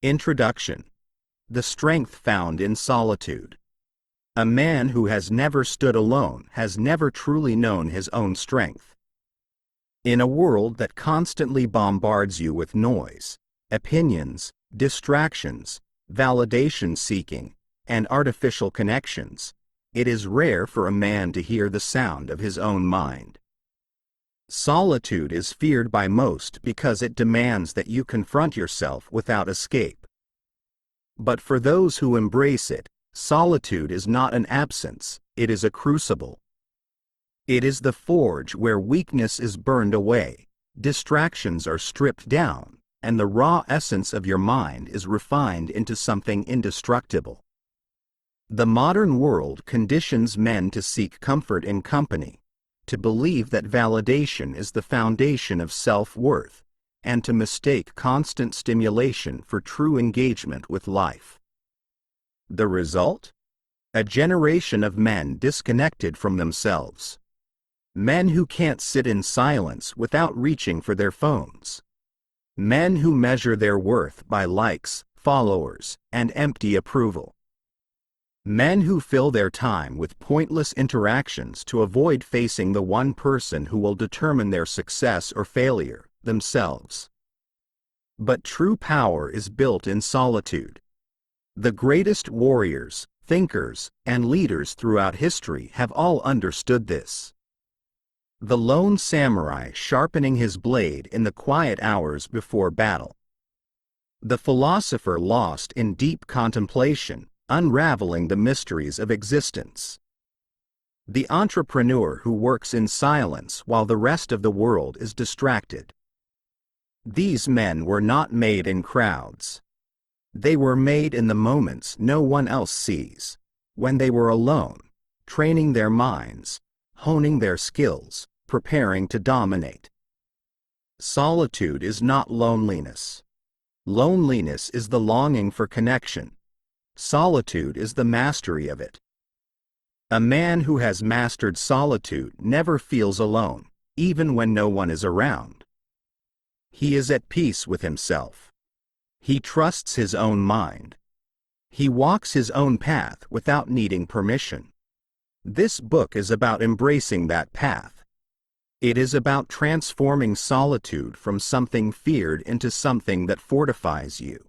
Introduction. The strength found in solitude. A man who has never stood alone has never truly known his own strength. In a world that constantly bombards you with noise, opinions, distractions, validation seeking, and artificial connections, it is rare for a man to hear the sound of his own mind. Solitude is feared by most because it demands that you confront yourself without escape. But for those who embrace it, solitude is not an absence, it is a crucible. It is the forge where weakness is burned away, distractions are stripped down, and the raw essence of your mind is refined into something indestructible. The modern world conditions men to seek comfort in company, to believe that validation is the foundation of self-worth, and to mistake constant stimulation for true engagement with life. The result? A generation of men disconnected from themselves. Men who can't sit in silence without reaching for their phones. Men who measure their worth by likes, followers, and empty approval. Men who fill their time with pointless interactions to avoid facing the one person who will determine their success or failure, themselves. But true power is built in solitude. The greatest warriors, thinkers, and leaders throughout history have all understood this. The lone samurai sharpening his blade in the quiet hours before battle. The philosopher lost in deep contemplation, unraveling the mysteries of existence. The entrepreneur who works in silence while the rest of the world is distracted. These men were not made in crowds. They were made in the moments no one else sees, when they were alone, training their minds, honing their skills, preparing to dominate. Solitude is not loneliness. Loneliness is the longing for connection. Solitude is the mastery of it. A man who has mastered solitude never feels alone, even when no one is around. He is at peace with himself. He trusts his own mind. He walks his own path without needing permission. This book is about embracing that path. It is about transforming solitude from something feared into something that fortifies you.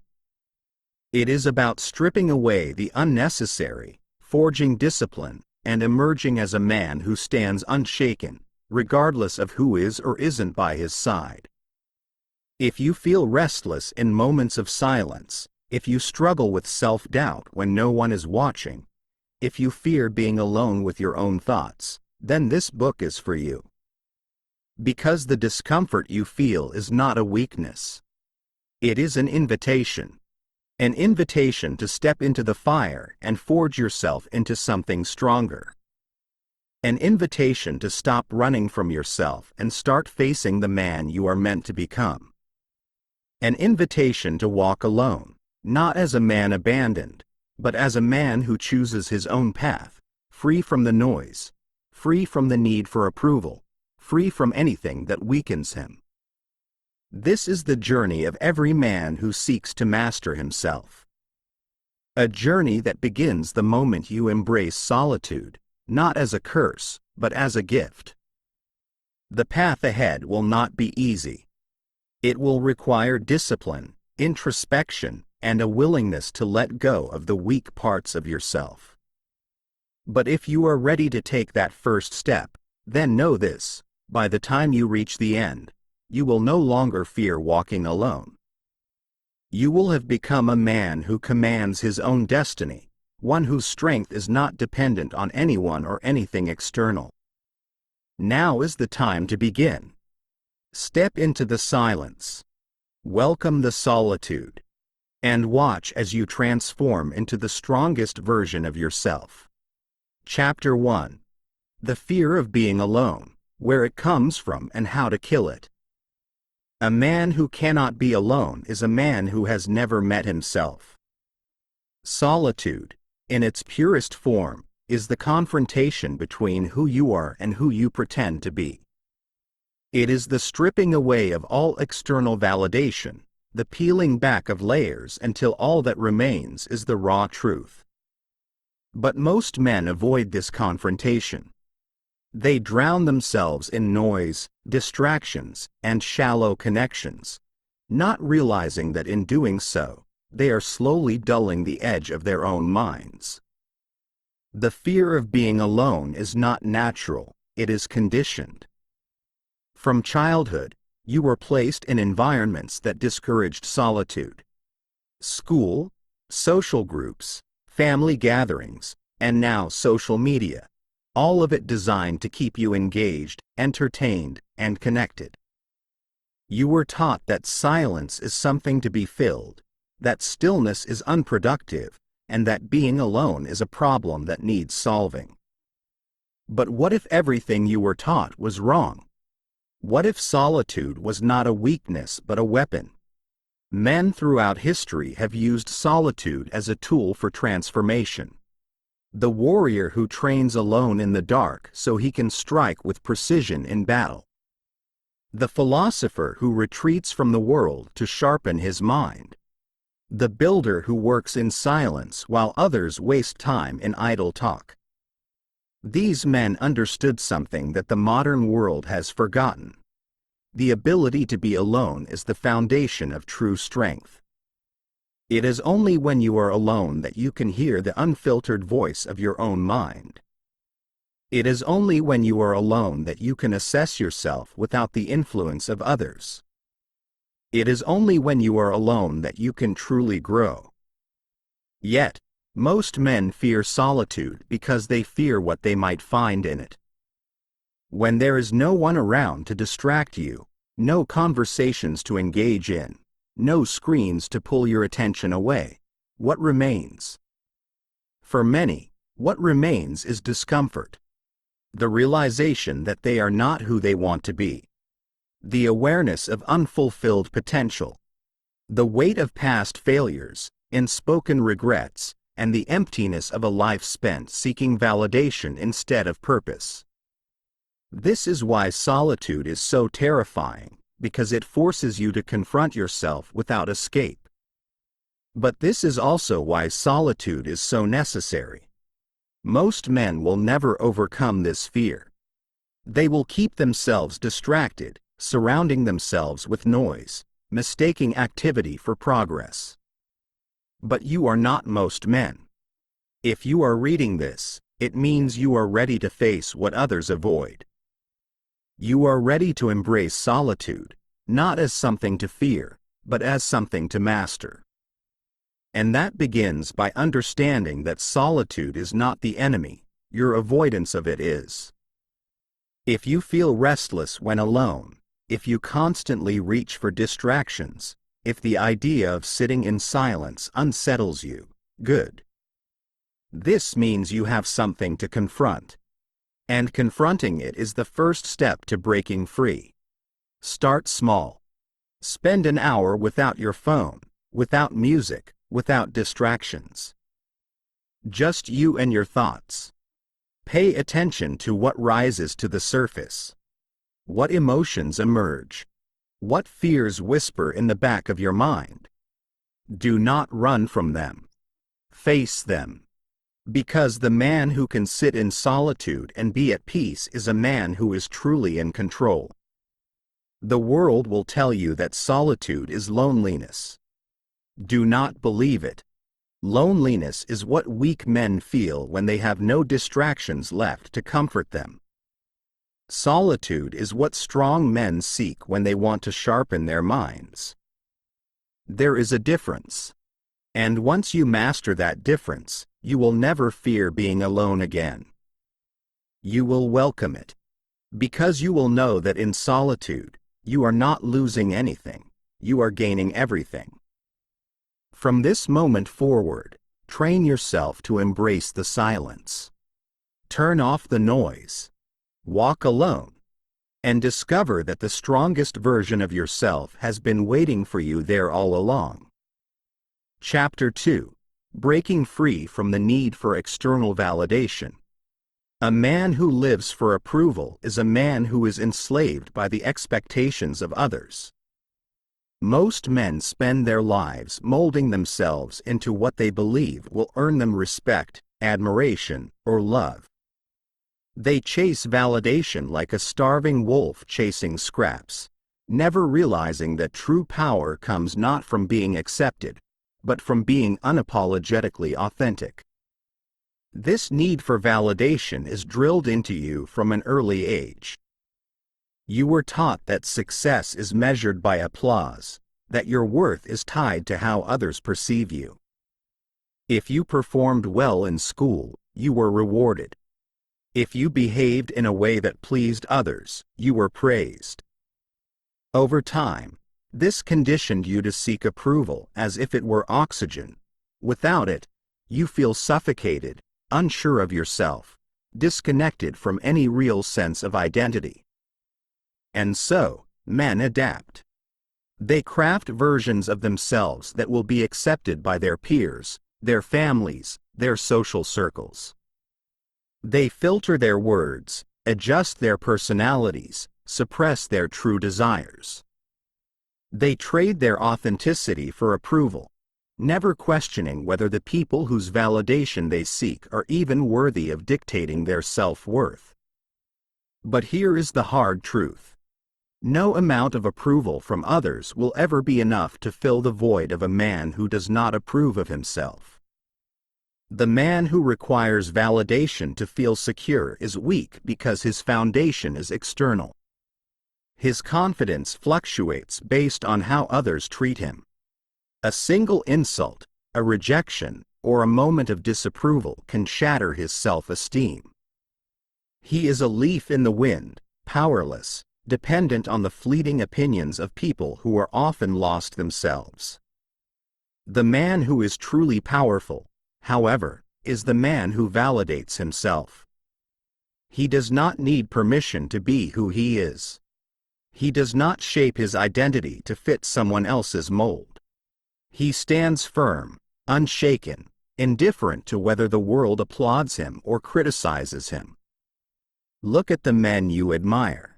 It is about stripping away the unnecessary, forging discipline, and emerging as a man who stands unshaken, regardless of who is or isn't by his side. If you feel restless in moments of silence, if you struggle with self-doubt when no one is watching, if you fear being alone with your own thoughts, then this book is for you. Because the discomfort you feel is not a weakness. It is an invitation. An invitation to step into the fire and forge yourself into something stronger. An invitation to stop running from yourself and start facing the man you are meant to become. An invitation to walk alone, not as a man abandoned, but as a man who chooses his own path, free from the noise, free from the need for approval, free from anything that weakens him. This is the journey of every man who seeks to master himself. A journey that begins the moment you embrace solitude, not as a curse, but as a gift. The path ahead will not be easy. It will require discipline, introspection, and a willingness to let go of the weak parts of yourself. But if you are ready to take that first step, then know this: by the time you reach the end, you will no longer fear walking alone. You will have become a man who commands his own destiny, one whose strength is not dependent on anyone or anything external. Now is the time to begin. Step into the silence. Welcome the solitude. And watch as you transform into the strongest version of yourself. Chapter 1. The Fear of Being Alone, Where It Comes From and How to Kill It. A man who cannot be alone is a man who has never met himself. Solitude, in its purest form, is the confrontation between who you are and who you pretend to be. It is the stripping away of all external validation, the peeling back of layers until all that remains is the raw truth. But most men avoid this confrontation. They drown themselves in noise, distractions, and shallow connections, not realizing that in doing so, they are slowly dulling the edge of their own minds. The fear of being alone is not natural, it is conditioned. From childhood, you were placed in environments that discouraged solitude. School, social groups, family gatherings, and now social media, all of it designed to keep you engaged, entertained, and connected. You were taught that silence is something to be filled, that stillness is unproductive, and that being alone is a problem that needs solving. But what if everything you were taught was wrong? What if solitude was not a weakness but a weapon? Men throughout history have used solitude as a tool for transformation. The warrior who trains alone in the dark so he can strike with precision in battle. The philosopher who retreats from the world to sharpen his mind. The builder who works in silence while others waste time in idle talk. These men understood something that the modern world has forgotten. The ability to be alone is the foundation of true strength. It is only when you are alone that you can hear the unfiltered voice of your own mind. It is only when you are alone that you can assess yourself without the influence of others. It is only when you are alone that you can truly grow. Yet, most men fear solitude because they fear what they might find in it. When there is no one around to distract you, no conversations to engage in, no screens to pull your attention away, what remains? For many, what remains is discomfort. The realization that they are not who they want to be. The awareness of unfulfilled potential. The weight of past failures, unspoken regrets, and the emptiness of a life spent seeking validation instead of purpose. This is why solitude is so terrifying, because it forces you to confront yourself without escape. But this is also why solitude is so necessary. Most men will never overcome this fear. They will keep themselves distracted, surrounding themselves with noise, mistaking activity for progress. But you are not most men. If you are reading this, it means you are ready to face what others avoid. You are ready to embrace solitude, not as something to fear, but as something to master. And that begins by understanding that solitude is not the enemy, your avoidance of it is. If you feel restless when alone, if you constantly reach for distractions, if the idea of sitting in silence unsettles you, good. This means you have something to confront. And confronting it is the first step to breaking free. Start small. Spend an hour without your phone, without music, without distractions. Just you and your thoughts. Pay attention to what rises to the surface. What emotions emerge. What fears whisper in the back of your mind? Do not run from them. Face them. Because the man who can sit in solitude and be at peace is a man who is truly in control. The world will tell you that solitude is loneliness. Do not believe it. Loneliness is what weak men feel when they have no distractions left to comfort them. Solitude is what strong men seek when they want to sharpen their minds. There is a difference. And once you master that difference, you will never fear being alone again. You will welcome it. Because you will know that in solitude, you are not losing anything, you are gaining everything. From this moment forward, train yourself to embrace the silence. Turn off the noise. Walk alone. And discover that the strongest version of yourself has been waiting for you there all along. Chapter 2. Breaking Free from the Need for External Validation. A man who lives for approval is a man who is enslaved by the expectations of others. Most men spend their lives molding themselves into what they believe will earn them respect, admiration, or love. They chase validation like a starving wolf chasing scraps, never realizing that true power comes not from being accepted, but from being unapologetically authentic. This need for validation is drilled into you from an early age. You were taught that success is measured by applause, that your worth is tied to how others perceive you. If you performed well in school, you were rewarded. If you behaved in a way that pleased others, you were praised. Over time, this conditioned you to seek approval as if it were oxygen. Without it, you feel suffocated, unsure of yourself, disconnected from any real sense of identity. And so, men adapt. They craft versions of themselves that will be accepted by their peers, their families, their social circles. They filter their words, adjust their personalities, suppress their true desires. They trade their authenticity for approval, never questioning whether the people whose validation they seek are even worthy of dictating their self-worth. But here is the hard truth. No amount of approval from others will ever be enough to fill the void of a man who does not approve of himself. The man who requires validation to feel secure is weak because his foundation is external. His confidence fluctuates based on how others treat him. A single insult, a rejection, or a moment of disapproval can shatter his self-esteem. He is a leaf in the wind, powerless, dependent on the fleeting opinions of people who are often lost themselves. The man who is truly powerful, however, is the man who validates himself. He does not need permission to be who he is. He does not shape his identity to fit someone else's mold. He stands firm, unshaken, indifferent to whether the world applauds him or criticizes him. Look at the men you admire.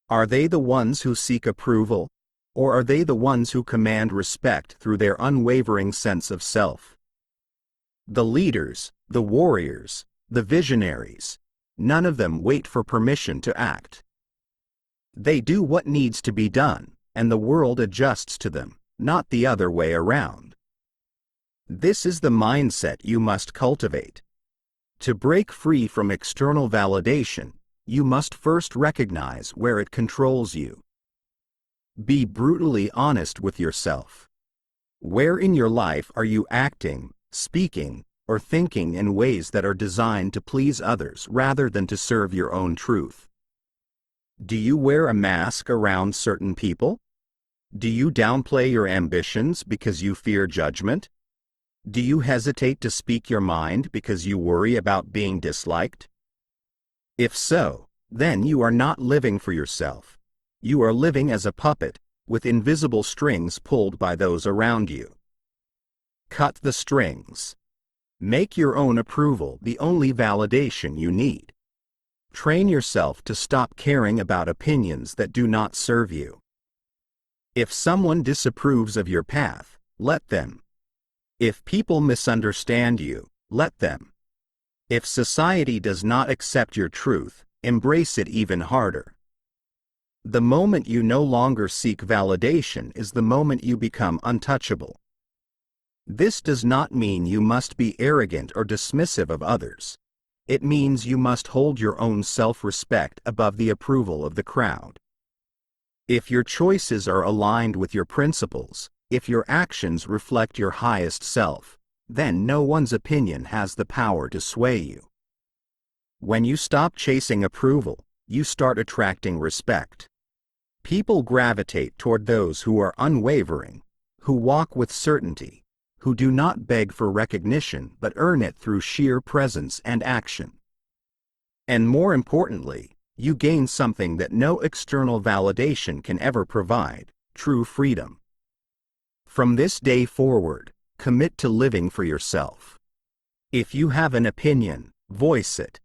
Are they the ones who seek approval, or are they the ones who command respect through their unwavering sense of self? The leaders, the warriors, the visionaries, none of them wait for permission to act. They do what needs to be done, and the world adjusts to them, not the other way around. This is the mindset you must cultivate. To break free from external validation, you must first recognize where it controls you. Be brutally honest with yourself. Where in your life are you acting, speaking, or thinking in ways that are designed to please others rather than to serve your own truth? Do you wear a mask around certain people? Do you downplay your ambitions because you fear judgment? Do you hesitate to speak your mind because you worry about being disliked? If so, then you are not living for yourself. You are living as a puppet, with invisible strings pulled by those around you. Cut the strings. Make your own approval the only validation you need. Train yourself to stop caring about opinions that do not serve you. If someone disapproves of your path, let them. If people misunderstand you, let them. If society does not accept your truth, embrace it even harder. The moment you no longer seek validation is the moment you become untouchable. This does not mean you must be arrogant or dismissive of others. It means you must hold your own self-respect above the approval of the crowd. If your choices are aligned with your principles, if your actions reflect your highest self, then no one's opinion has the power to sway you. When you stop chasing approval, you start attracting respect. People gravitate toward those who are unwavering, who walk with certainty, who do not beg for recognition but earn it through sheer presence and action. And more importantly, you gain something that no external validation can ever provide: true freedom. From this day forward, commit to living for yourself. If you have an opinion, voice it.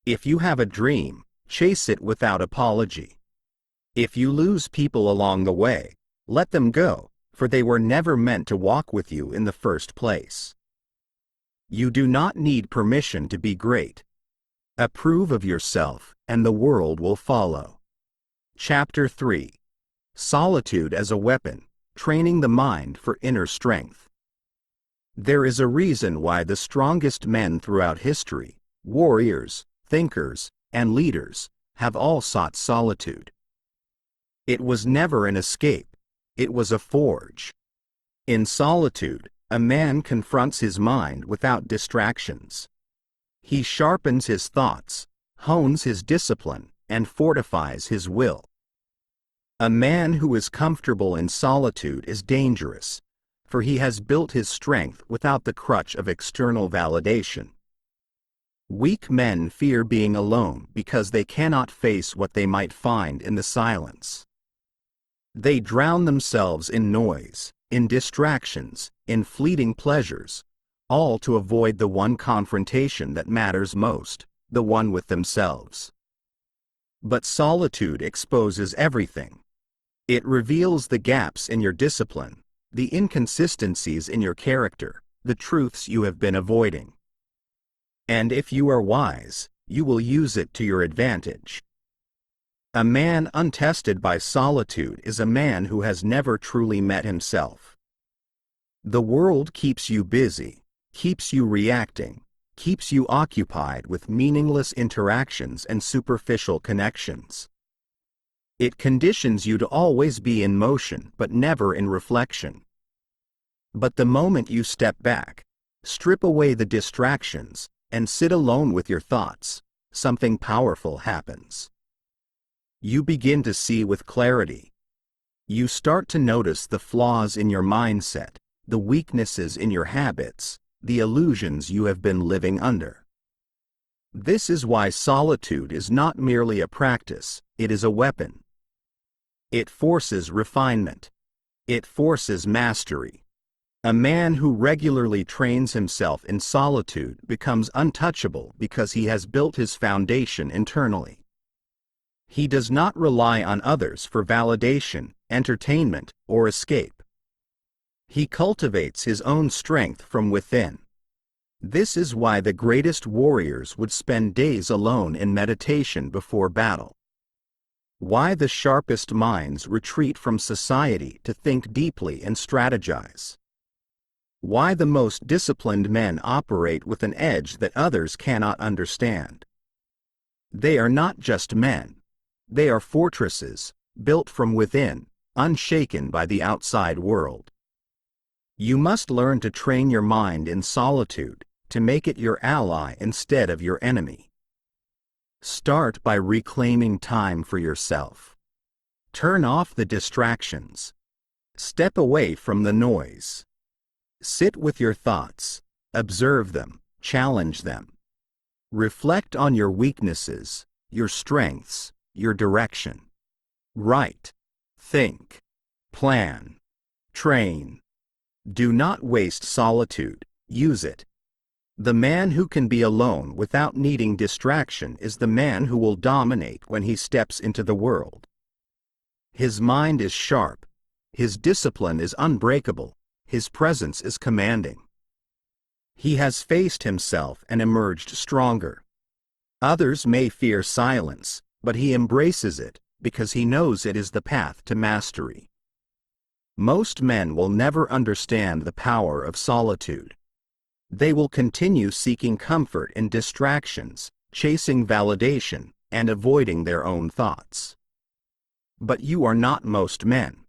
If you have a dream, chase it without apology. If you lose people along the way, Let them go, for they were never meant to walk with you in the first place. You do not need permission to be great. Approve of yourself, and the world will follow. Chapter 3. Solitude as a Weapon, Training the Mind for Inner Strength. There is a reason why the strongest men throughout history, warriors, thinkers, and leaders, have all sought solitude. It was never an escape, it was a forge. In solitude, a man confronts his mind without distractions. He sharpens his thoughts, hones his discipline, and fortifies his will. A man who is comfortable in solitude is dangerous, for he has built his strength without the crutch of external validation. Weak men fear being alone because they cannot face what they might find in the silence. They drown themselves in noise, in distractions, in fleeting pleasures, all to avoid the one confrontation that matters most, the one with themselves. But solitude exposes everything. It reveals the gaps in your discipline, the inconsistencies in your character, the truths you have been avoiding. And if you are wise, you will use it to your advantage. A man untested by solitude is a man who has never truly met himself. The world keeps you busy, keeps you reacting, keeps you occupied with meaningless interactions and superficial connections. It conditions you to always be in motion but never in reflection. But the moment you step back, strip away the distractions, and sit alone with your thoughts, something powerful happens. You begin to see with clarity. You start to notice the flaws in your mindset, the weaknesses in your habits, the illusions you have been living under. This is why solitude is not merely a practice, it is a weapon. It forces refinement. It forces mastery. A man who regularly trains himself in solitude becomes untouchable because he has built his foundation internally. He does not rely on others for validation, entertainment, or escape. He cultivates his own strength from within. This is why the greatest warriors would spend days alone in meditation before battle. Why the sharpest minds retreat from society to think deeply and strategize. Why the most disciplined men operate with an edge that others cannot understand. They are not just men. They are fortresses, built from within, unshaken by the outside world. You must learn to train your mind in solitude, to make it your ally instead of your enemy. Start by reclaiming time for yourself. Turn off the distractions. Step away from the noise. Sit with your thoughts, observe them, challenge them. Reflect on your weaknesses, your strengths, your direction. Write, think, plan, train. Do not waste solitude, use it. The man who can be alone without needing distraction is the man who will dominate when he steps into the world. His mind is sharp, his discipline is unbreakable, his presence is commanding. He has faced himself and emerged stronger. Others may fear silence, but he embraces it because he knows it is the path to mastery. Most men will never understand the power of solitude. They will continue seeking comfort in distractions, chasing validation, and avoiding their own thoughts. But you are not most men.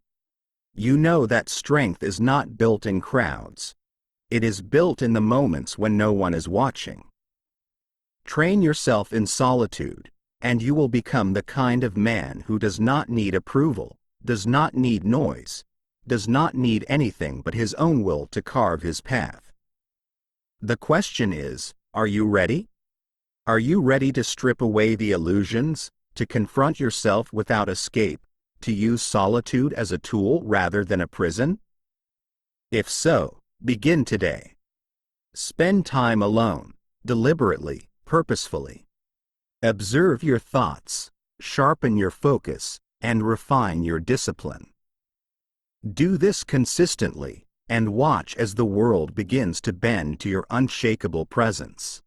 You know that strength is not built in crowds. It is built in the moments when no one is watching. Train yourself in solitude, and you will become the kind of man who does not need approval, does not need noise, does not need anything but his own will to carve his path. The question is, are you ready? Are you ready to strip away the illusions, to confront yourself without escape, to use solitude as a tool rather than a prison? If so, begin today. Spend time alone, deliberately, purposefully. Observe your thoughts, sharpen your focus, and refine your discipline. Do this consistently, and watch as the world begins to bend to your unshakable presence.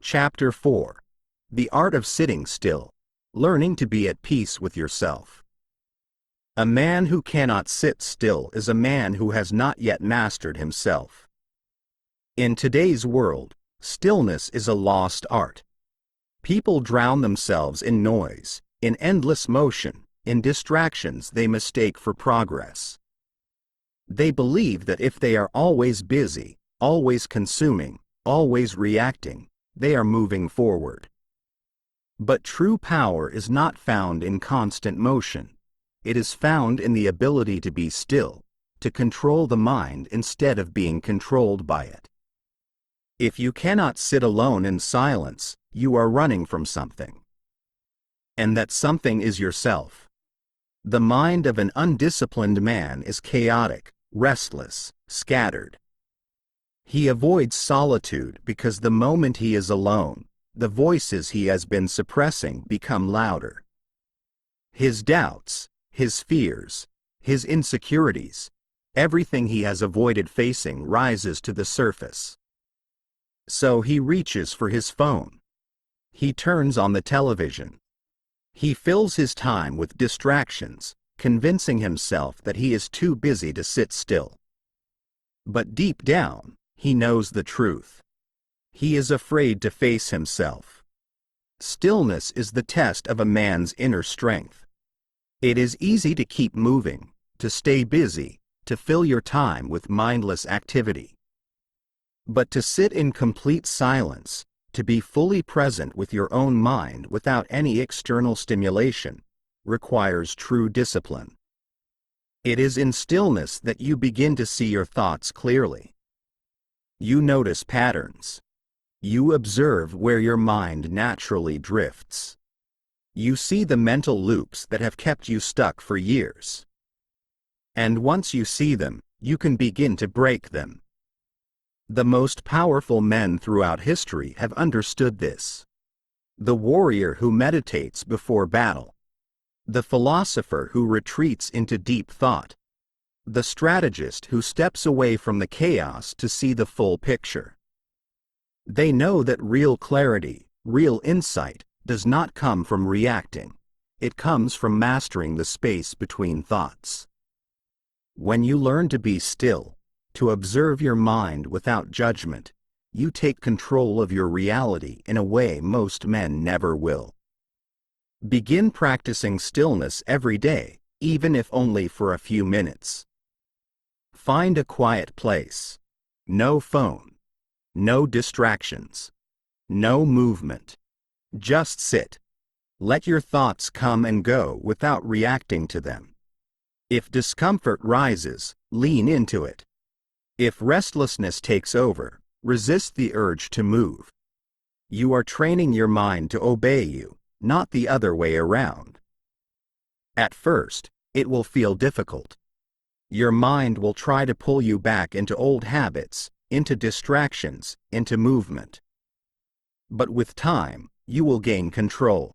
Chapter 4. The Art of Sitting Still, Learning to be at Peace with Yourself. A man who cannot sit still is a man who has not yet mastered himself. In today's world, stillness is a lost art. People drown themselves in noise, in endless motion, in distractions they mistake for progress. They believe that if they are always busy, always consuming, always reacting, they are moving forward. But true power is not found in constant motion. It is found in the ability to be still, to control the mind instead of being controlled by it. If you cannot sit alone in silence, you are running from something. And that something is yourself. The mind of an undisciplined man is chaotic, restless, scattered. He avoids solitude because the moment he is alone, the voices he has been suppressing become louder. His doubts, his fears, his insecurities, everything he has avoided facing rises to the surface. So he reaches for his phone. He turns on the television. He fills his time with distractions, convincing himself that he is too busy to sit still. But deep down, he knows the truth. He is afraid to face himself. Stillness is the test of a man's inner strength. It is easy to keep moving, to stay busy, to fill your time with mindless activity. But to sit in complete silence, to be fully present with your own mind without any external stimulation, requires true discipline. It is in stillness that you begin to see your thoughts clearly. You notice patterns. You observe where your mind naturally drifts. You see the mental loops that have kept you stuck for years. And once you see them, you can begin to break them. The most powerful men throughout history have understood this. The warrior who meditates before battle. The philosopher who retreats into deep thought. The strategist who steps away from the chaos to see the full picture. They know that real clarity, real insight, does not come from reacting. It comes from mastering the space between thoughts. When you learn to be still, to observe your mind without judgment, you take control of your reality in a way most men never will. Begin practicing stillness every day, even if only for a few minutes. Find a quiet place. No phone. No distractions. No movement. Just sit. Let your thoughts come and go without reacting to them. If discomfort rises, lean into it. If restlessness takes over, resist the urge to move. You are training your mind to obey you, not the other way around. At first, it will feel difficult. Your mind will try to pull you back into old habits, into distractions, into movement. But with time, you will gain control.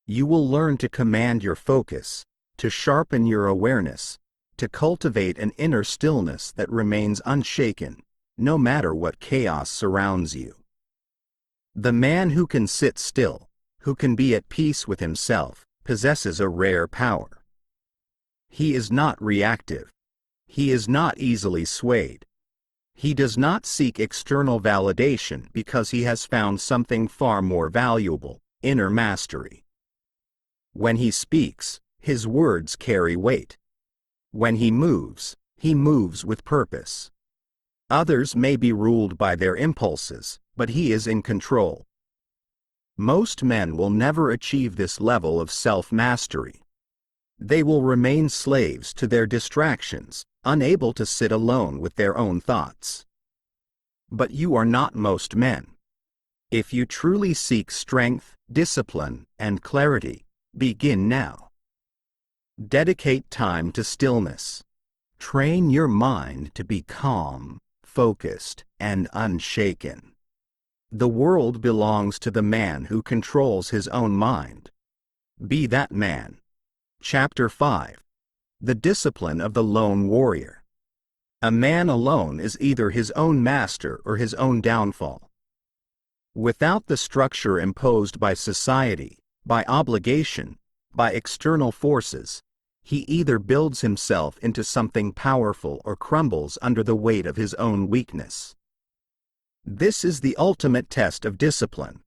You will learn to command your focus, to sharpen your awareness, to cultivate an inner stillness that remains unshaken, no matter what chaos surrounds you. The man who can sit still, who can be at peace with himself, possesses a rare power. He is not reactive. He is not easily swayed. He does not seek external validation because he has found something far more valuable, inner mastery. When he speaks, his words carry weight. When he moves with purpose. Others may be ruled by their impulses, but he is in control. Most men will never achieve this level of self-mastery. They will remain slaves to their distractions, unable to sit alone with their own thoughts. But you are not most men. If you truly seek strength, discipline, and clarity, begin now. Dedicate time to stillness. Train your mind to be calm, focused, and unshaken. The world belongs to the man who controls his own mind. Be that man. Chapter 5. The discipline of the lone warrior. A man alone is either his own master or his own downfall. Without the structure imposed by society, by obligation, by external forces, he either builds himself into something powerful or crumbles under the weight of his own weakness. This is the ultimate test of discipline.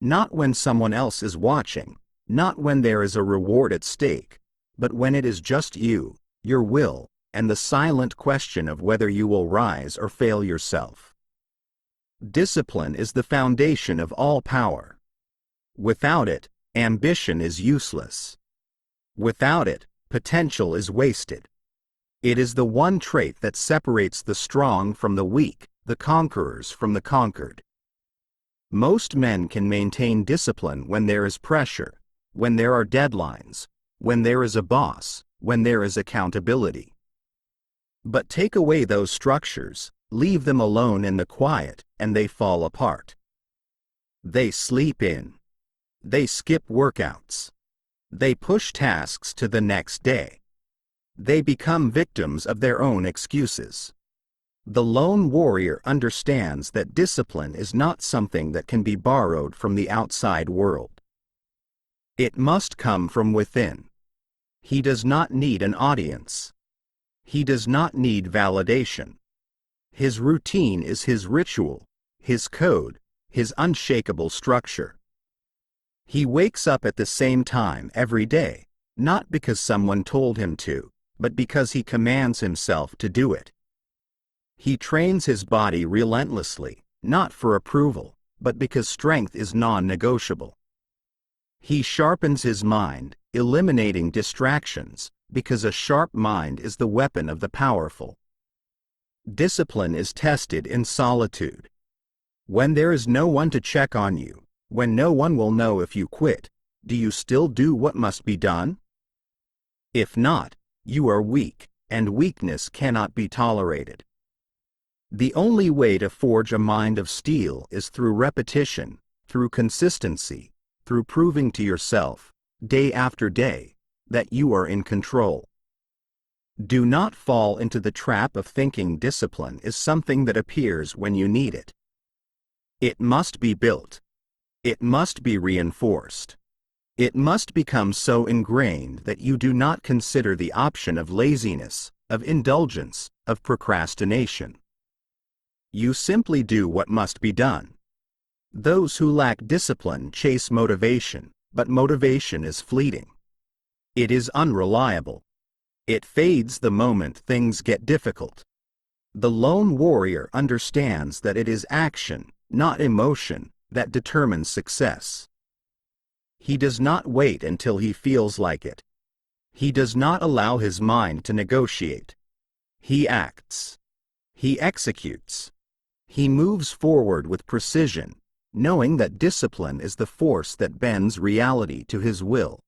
Not when someone else is watching, not when there is a reward at stake, but when it is just you, your will, and the silent question of whether you will rise or fail yourself. Discipline is the foundation of all power. Without it, ambition is useless. Without it, potential is wasted. It is the one trait that separates the strong from the weak, the conquerors from the conquered. Most men can maintain discipline when there is pressure, when there are deadlines, when there is a boss, when there is accountability. But take away those structures, leave them alone in the quiet, and they fall apart. They sleep in. They skip workouts. They push tasks to the next day. They become victims of their own excuses. The lone warrior understands that discipline is not something that can be borrowed from the outside world. It must come from within. He does not need an audience. He does not need validation. His routine is his ritual, his code, his unshakable structure. He wakes up at the same time every day, not because someone told him to, but because he commands himself to do it. He trains his body relentlessly, not for approval, but because strength is non-negotiable. He sharpens his mind, eliminating distractions, because a sharp mind is the weapon of the powerful. Discipline is tested in solitude. When there is no one to check on you, when no one will know if you quit, do you still do what must be done? If not, you are weak, and weakness cannot be tolerated. The only way to forge a mind of steel is through repetition, through consistency, through proving to yourself, day after day, that you are in control. Do not fall into the trap of thinking discipline is something that appears when you need it. It must be built. It must be reinforced. It must become so ingrained that you do not consider the option of laziness, of indulgence, of procrastination. You simply do what must be done. Those who lack discipline chase motivation, but motivation is fleeting. It is unreliable. It fades the moment things get difficult. The lone warrior understands that it is action, not emotion, that determines success. He does not wait until he feels like it. He does not allow his mind to negotiate. He acts. He executes. He moves forward with precision, knowing that discipline is the force that bends reality to his will.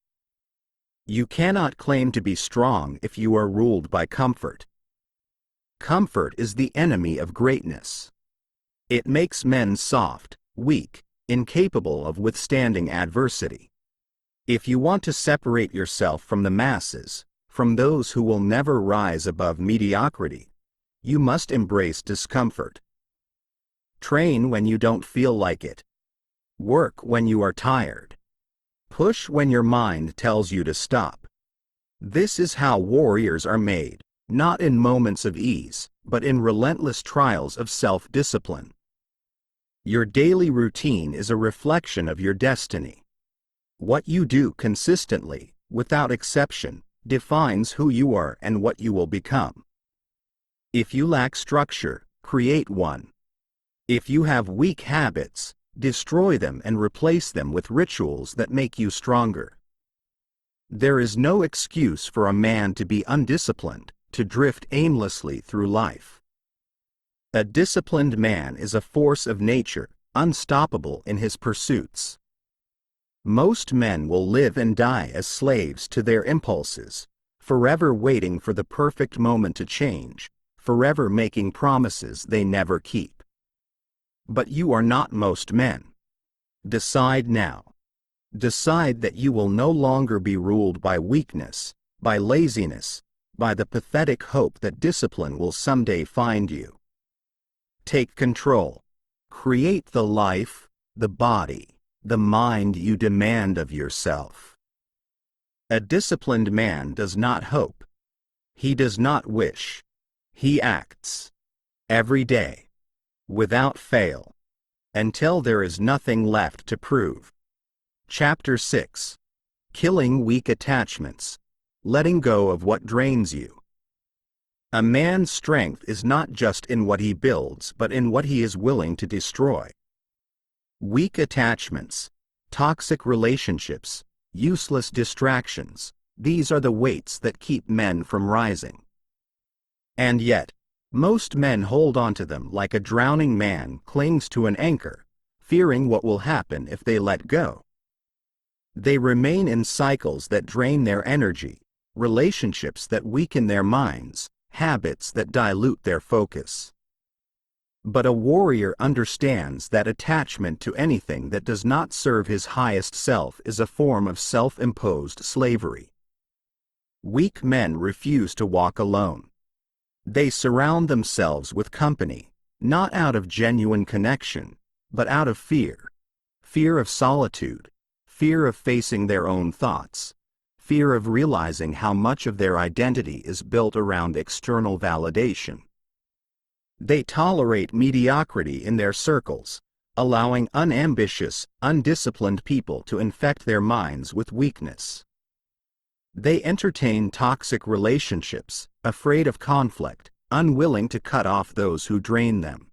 You cannot claim to be strong if you are ruled by comfort. Comfort is the enemy of greatness. It makes men soft, weak, incapable of withstanding adversity. If you want to separate yourself from the masses, from those who will never rise above mediocrity, you must embrace discomfort. Train when you don't feel like it. Work when you are tired. Push when your mind tells you to stop. This is how warriors are made, not in moments of ease, but in relentless trials of self-discipline. Your daily routine is a reflection of your destiny. What you do consistently, without exception, defines who you are and what you will become. If you lack structure, create one. If you have weak habits, destroy them and replace them with rituals that make you stronger. There is no excuse for a man to be undisciplined, to drift aimlessly through life. A disciplined man is a force of nature, unstoppable in his pursuits. Most men will live and die as slaves to their impulses, forever waiting for the perfect moment to change, forever making promises they never keep. But you are not most men. Decide now. Decide that you will no longer be ruled by weakness, by laziness, by the pathetic hope that discipline will someday find you. Take control. Create the life, the body, the mind you demand of yourself. A disciplined man does not hope. He does not wish. He acts. Every day. Without fail. Until there is nothing left to prove. Chapter 6. Killing weak attachments. Letting go of what drains you. A man's strength is not just in what he builds but in what he is willing to destroy. Weak attachments, toxic relationships, useless distractions, these are the weights that keep men from rising. And yet, most men hold on to them like a drowning man clings to an anchor, fearing what will happen if they let go. They remain in cycles that drain their energy, relationships that weaken their minds, habits that dilute their focus. But a warrior understands that attachment to anything that does not serve his highest self is a form of self-imposed slavery. Weak men refuse to walk alone. They surround themselves with company, not out of genuine connection, but out of fear. Fear of solitude, fear of facing their own thoughts, fear of realizing how much of their identity is built around external validation. They tolerate mediocrity in their circles, allowing unambitious, undisciplined people to infect their minds with weakness. They entertain toxic relationships, afraid of conflict, unwilling to cut off those who drain them.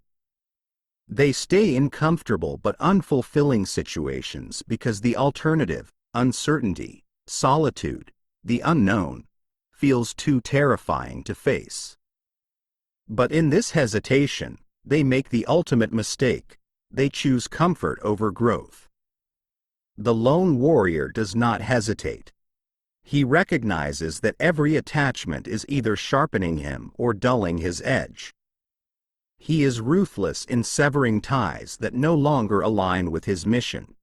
They stay in comfortable but unfulfilling situations because the alternative, uncertainty, solitude, the unknown, feels too terrifying to face. But in this hesitation, they make the ultimate mistake. They choose comfort over growth. The lone warrior does not hesitate. He recognizes that every attachment is either sharpening him or dulling his edge. He is ruthless in severing ties that no longer align with his mission.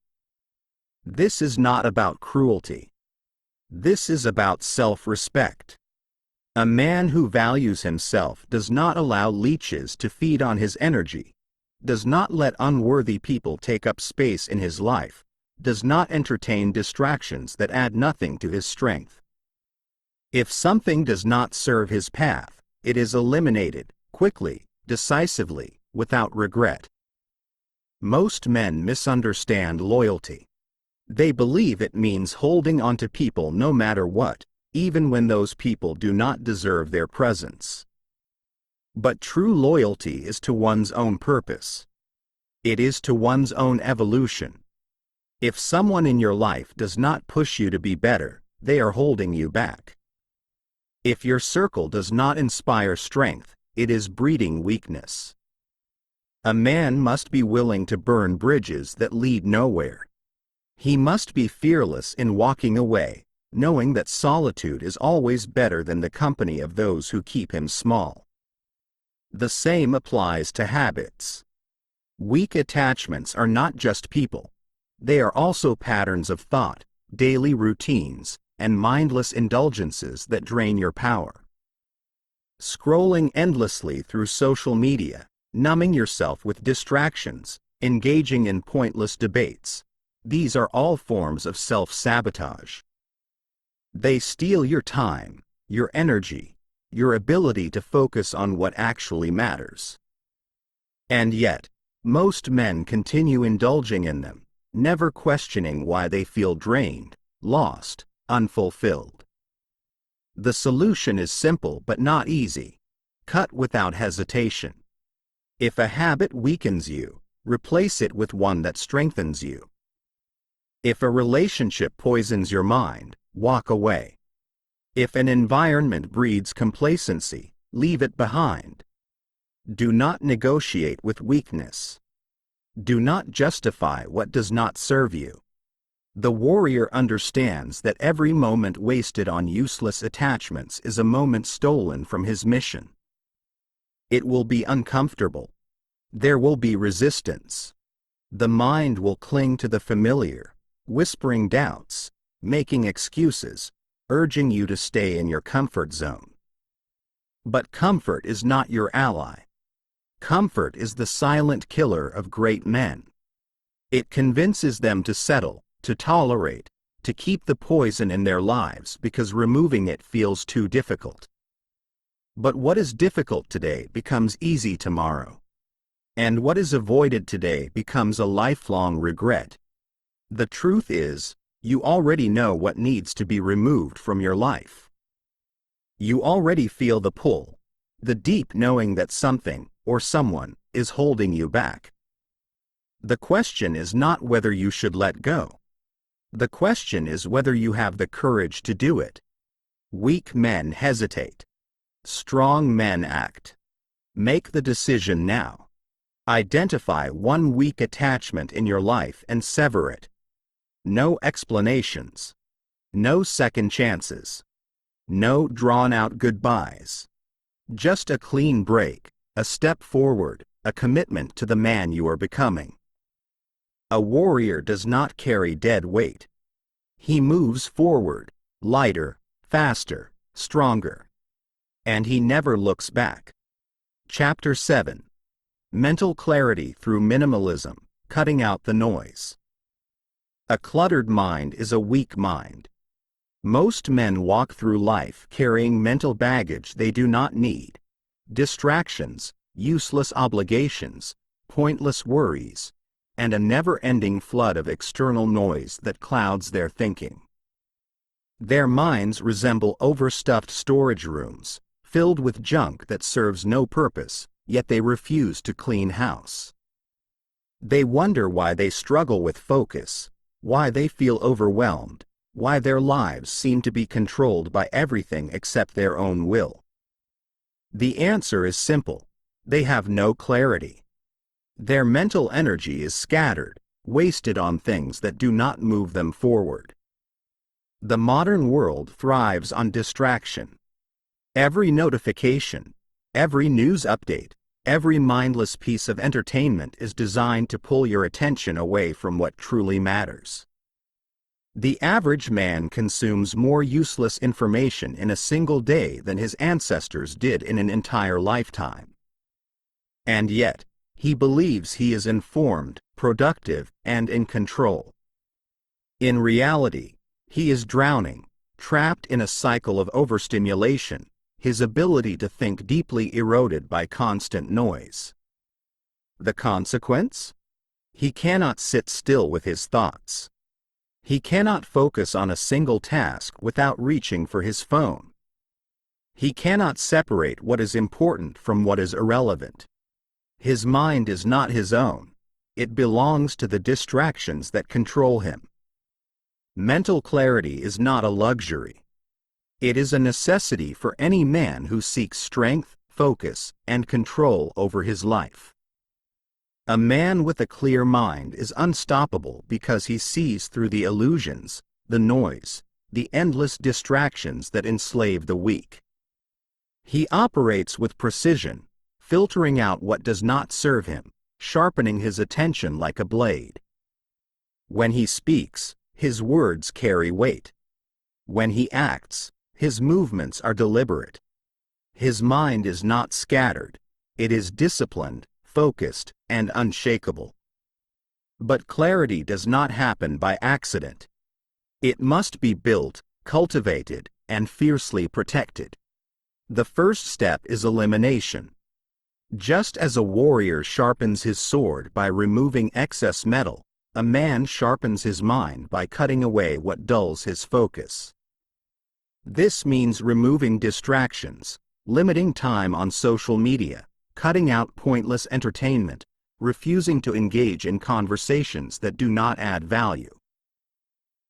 This is not about cruelty. This is about self-respect. A man who values himself does not allow leeches to feed on his energy, does not let unworthy people take up space in his life, does not entertain distractions that add nothing to his strength. If something does not serve his path, it is eliminated, quickly, decisively, without regret. Most men misunderstand loyalty. They believe it means holding on to people no matter what, even when those people do not deserve their presence. But true loyalty is to one's own purpose. It is to one's own evolution. If someone in your life does not push you to be better, they are holding you back. If your circle does not inspire strength, it is breeding weakness. A man must be willing to burn bridges that lead nowhere. He must be fearless in walking away, knowing that solitude is always better than the company of those who keep him small. The same applies to habits. Weak attachments are not just people. They are also patterns of thought, daily routines, and mindless indulgences that drain your power. Scrolling endlessly through social media, numbing yourself with distractions, engaging in pointless debates. These are all forms of self-sabotage. They steal your time, your energy, your ability to focus on what actually matters. And yet, most men continue indulging in them, never questioning why they feel drained, lost, unfulfilled. The solution is simple but not easy. Cut without hesitation. If a habit weakens you, replace it with one that strengthens you. If a relationship poisons your mind, walk away. If an environment breeds complacency, leave it behind. Do not negotiate with weakness. Do not justify what does not serve you. The warrior understands that every moment wasted on useless attachments is a moment stolen from his mission. It will be uncomfortable. There will be resistance. The mind will cling to the familiar, whispering doubts, making excuses, urging you to stay in your comfort zone. But comfort is not your ally. Comfort is the silent killer of great men. It convinces them to settle, to tolerate, to keep the poison in their lives because removing it feels too difficult. But what is difficult today becomes easy tomorrow. And what is avoided today becomes a lifelong regret. The truth is, you already know what needs to be removed from your life. You already feel the pull, the deep knowing that something, or someone, is holding you back. The question is not whether you should let go. The question is whether you have the courage to do it. Weak men hesitate. Strong men act. Make the decision now. Identify one weak attachment in your life and sever it. No explanations. No second chances. No drawn-out goodbyes. Just a clean break, a step forward, a commitment to the man you are becoming. A warrior does not carry dead weight. He moves forward, lighter, faster, stronger. And he never looks back. Chapter 7. Mental Clarity Through Minimalism, Cutting Out the Noise. A cluttered mind is a weak mind. Most men walk through life carrying mental baggage they do not need. Distractions, useless obligations, pointless worries, and a never-ending flood of external noise that clouds their thinking. Their minds resemble overstuffed storage rooms, filled with junk that serves no purpose, yet they refuse to clean house. They wonder why they struggle with focus, why they feel overwhelmed, why their lives seem to be controlled by everything except their own will. The answer is simple: they have no clarity. Their mental energy is scattered, wasted on things that do not move them forward. The modern world thrives on distraction. Every notification, every news update, every mindless piece of entertainment is designed to pull your attention away from what truly matters. The average man consumes more useless information in a single day than his ancestors did in an entire lifetime. And yet, he believes he is informed, productive, and in control. In reality, he is drowning, trapped in a cycle of overstimulation, his ability to think deeply eroded by constant noise. The consequence? He cannot sit still with his thoughts. He cannot focus on a single task without reaching for his phone. He cannot separate what is important from what is irrelevant. His mind is not his own. It belongs to the distractions that control him. Mental clarity is not a luxury. It is a necessity for any man who seeks strength, focus, and control over his life. A man with a clear mind is unstoppable because he sees through the illusions, the noise, the endless distractions that enslave the weak. He operates with precision, filtering out what does not serve him, sharpening his attention like a blade. When he speaks, his words carry weight. When he acts, his movements are deliberate. His mind is not scattered. It is disciplined, focused, and unshakable. But clarity does not happen by accident. It must be built, cultivated, and fiercely protected. The first step is elimination. Just as a warrior sharpens his sword by removing excess metal, a man sharpens his mind by cutting away what dulls his focus. This means removing distractions, limiting time on social media, cutting out pointless entertainment, refusing to engage in conversations that do not add value.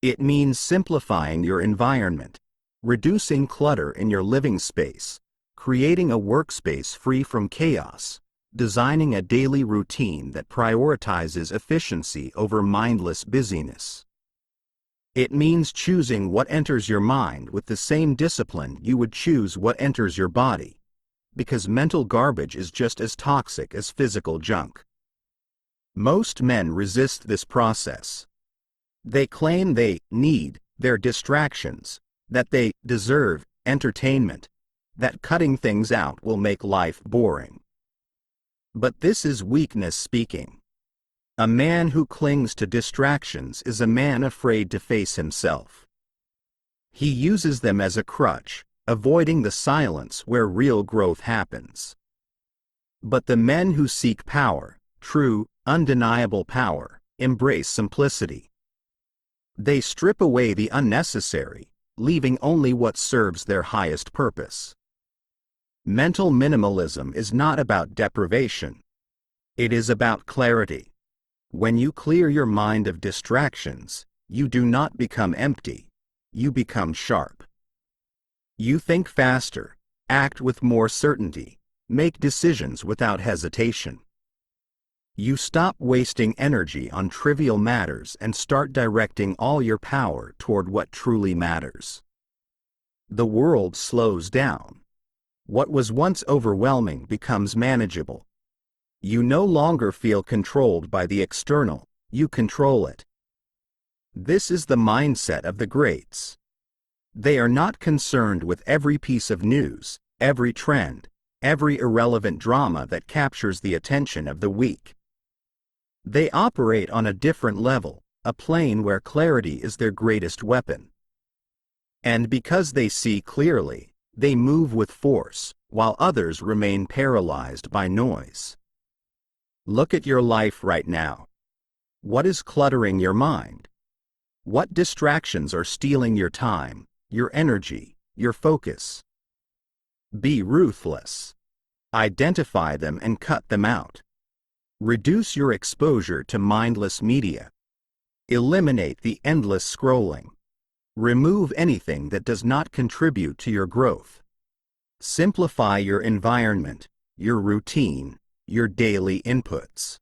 It means simplifying your environment, reducing clutter in your living space, creating a workspace free from chaos, designing a daily routine that prioritizes efficiency over mindless busyness. It means choosing what enters your mind with the same discipline you would choose what enters your body, because mental garbage is just as toxic as physical junk. Most men resist this process. They claim they need their distractions, that they deserve entertainment, that cutting things out will make life boring. But this is weakness speaking. A man who clings to distractions is a man afraid to face himself. He uses them as a crutch, avoiding the silence where real growth happens. But the men who seek power, true, undeniable power, embrace simplicity. They strip away the unnecessary, leaving only what serves their highest purpose. Mental minimalism is not about deprivation. It is about clarity. When you clear your mind of distractions, you do not become empty, you become sharp. You think faster, act with more certainty, make decisions without hesitation. You stop wasting energy on trivial matters and start directing all your power toward what truly matters. The world slows down. What was once overwhelming becomes manageable. You no longer feel controlled by the external, you control it. This is the mindset of the greats. They are not concerned with every piece of news, every trend, every irrelevant drama that captures the attention of the weak. They operate on a different level, a plane where clarity is their greatest weapon. And because they see clearly, they move with force, while others remain paralyzed by noise. Look at your life right now. What is cluttering your mind? What distractions are stealing your time, your energy, your focus? Be ruthless. Identify them and cut them out. Reduce your exposure to mindless media. Eliminate the endless scrolling. Remove anything that does not contribute to your growth. Simplify your environment, your routine, your daily inputs.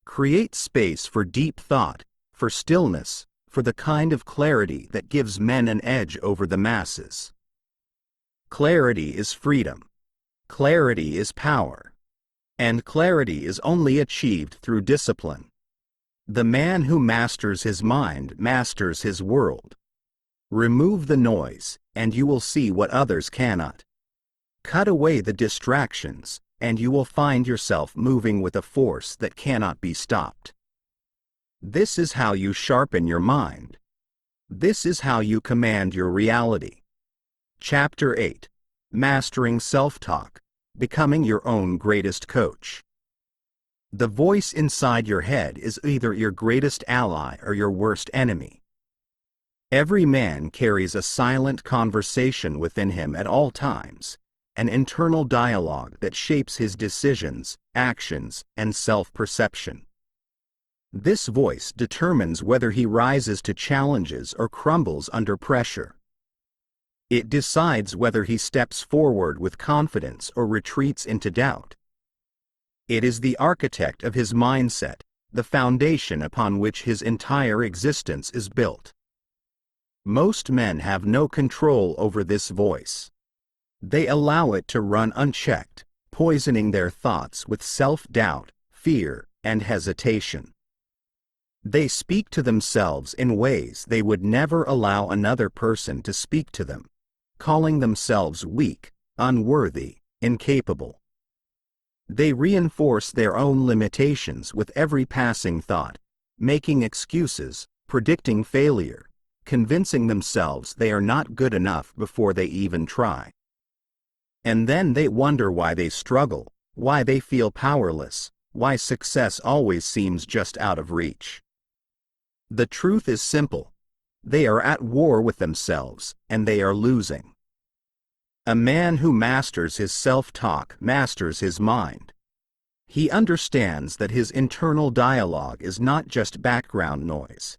Create space for deep thought, for stillness, for the kind of clarity that gives men an edge over the masses. Clarity is freedom. Clarity is power. And clarity is only achieved through discipline. The man who masters his mind masters his world. Remove the noise, and you will see what others cannot. Cut away the distractions, and you will find yourself moving with a force that cannot be stopped. This is how you sharpen your mind. This is how you command your reality. Chapter 8. Mastering Self-Talk, Becoming Your Own Greatest Coach. The voice inside your head is either your greatest ally or your worst enemy. Every man carries a silent conversation within him at all times, an internal dialogue that shapes his decisions, actions, and self-perception. This voice determines whether he rises to challenges or crumbles under pressure. It decides whether he steps forward with confidence or retreats into doubt. It is the architect of his mindset, the foundation upon which his entire existence is built. Most men have no control over this voice. They allow it to run unchecked, poisoning their thoughts with self-doubt, fear, and hesitation. They speak to themselves in ways they would never allow another person to speak to them, calling themselves weak, unworthy, incapable. They reinforce their own limitations with every passing thought, making excuses, predicting failure, convincing themselves they are not good enough before they even try. And then they wonder why they struggle, why they feel powerless, why success always seems just out of reach. The truth is simple. They are at war with themselves, and they are losing. A man who masters his self-talk masters his mind. He understands that his internal dialogue is not just background noise.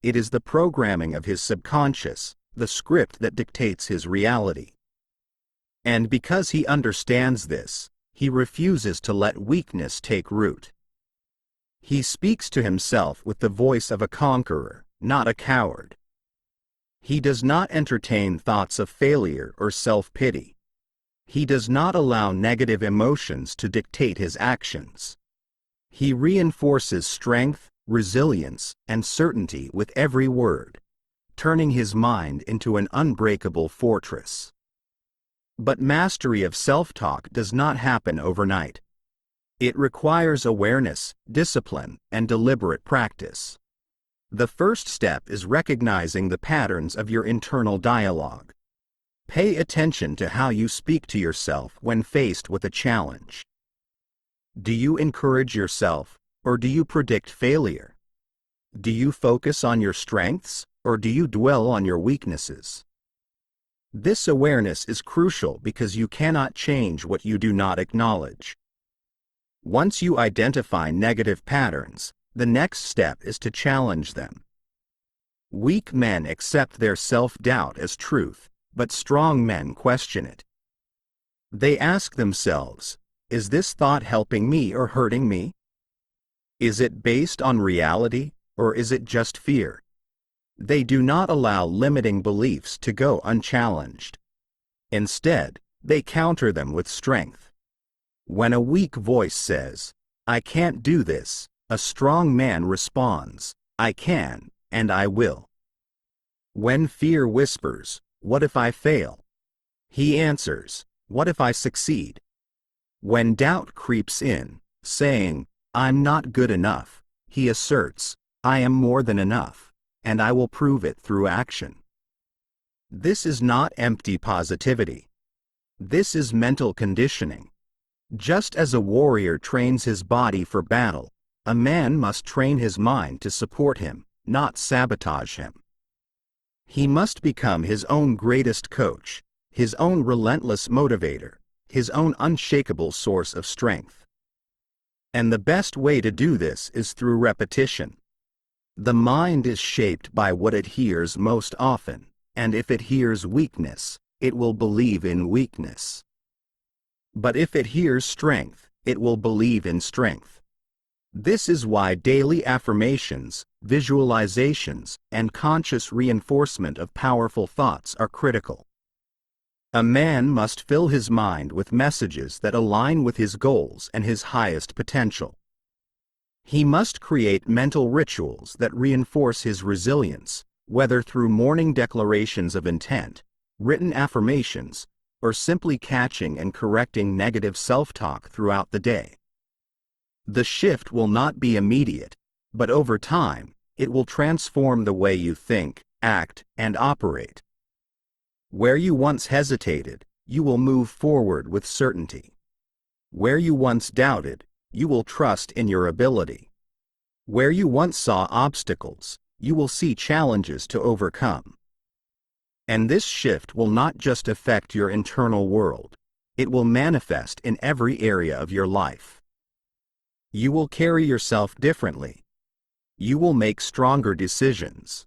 It is the programming of his subconscious, the script that dictates his reality. And because he understands this, he refuses to let weakness take root. He speaks to himself with the voice of a conqueror, not a coward. He does not entertain thoughts of failure or self-pity. He does not allow negative emotions to dictate his actions. He reinforces strength, resilience, and certainty with every word, turning his mind into an unbreakable fortress. But mastery of self-talk does not happen overnight. It requires awareness, discipline, and deliberate practice. The first step is recognizing the patterns of your internal dialogue. Pay attention to how you speak to yourself when faced with a challenge. Do you encourage yourself, or do you predict failure? Do you focus on your strengths, or do you dwell on your weaknesses? This awareness is crucial because you cannot change what you do not acknowledge. Once you identify negative patterns, the next step is to challenge them. Weak men accept their self-doubt as truth, but strong men question it. They ask themselves, is this thought helping me or hurting me? Is it based on reality, or is it just fear? They do not allow limiting beliefs to go unchallenged. Instead, they counter them with strength. When a weak voice says, "I can't do this," a strong man responds, "I can, and I will." When fear whispers, "What if I fail?" he answers, "What if I succeed?" When doubt creeps in, saying, "I'm not good enough," he asserts, "I am more than enough, and I will prove it through action." This is not empty positivity. This is mental conditioning. Just as a warrior trains his body for battle, a man must train his mind to support him, not sabotage him. He must become his own greatest coach, his own relentless motivator, his own unshakable source of strength. And the best way to do this is through repetition. The mind is shaped by what it hears most often, and if it hears weakness, it will believe in weakness. But if it hears strength, it will believe in strength. This is why daily affirmations, visualizations, and conscious reinforcement of powerful thoughts are critical. A man must fill his mind with messages that align with his goals and his highest potential. He must create mental rituals that reinforce his resilience, whether through morning declarations of intent, written affirmations, or simply catching and correcting negative self-talk throughout the day. The shift will not be immediate, but over time, it will transform the way you think, act, and operate. Where you once hesitated, you will move forward with certainty. Where you once doubted, you will trust in your ability. Where you once saw obstacles, you will see challenges to overcome. And this shift will not just affect your internal world, it will manifest in every area of your life. You will carry yourself differently. You will make stronger decisions.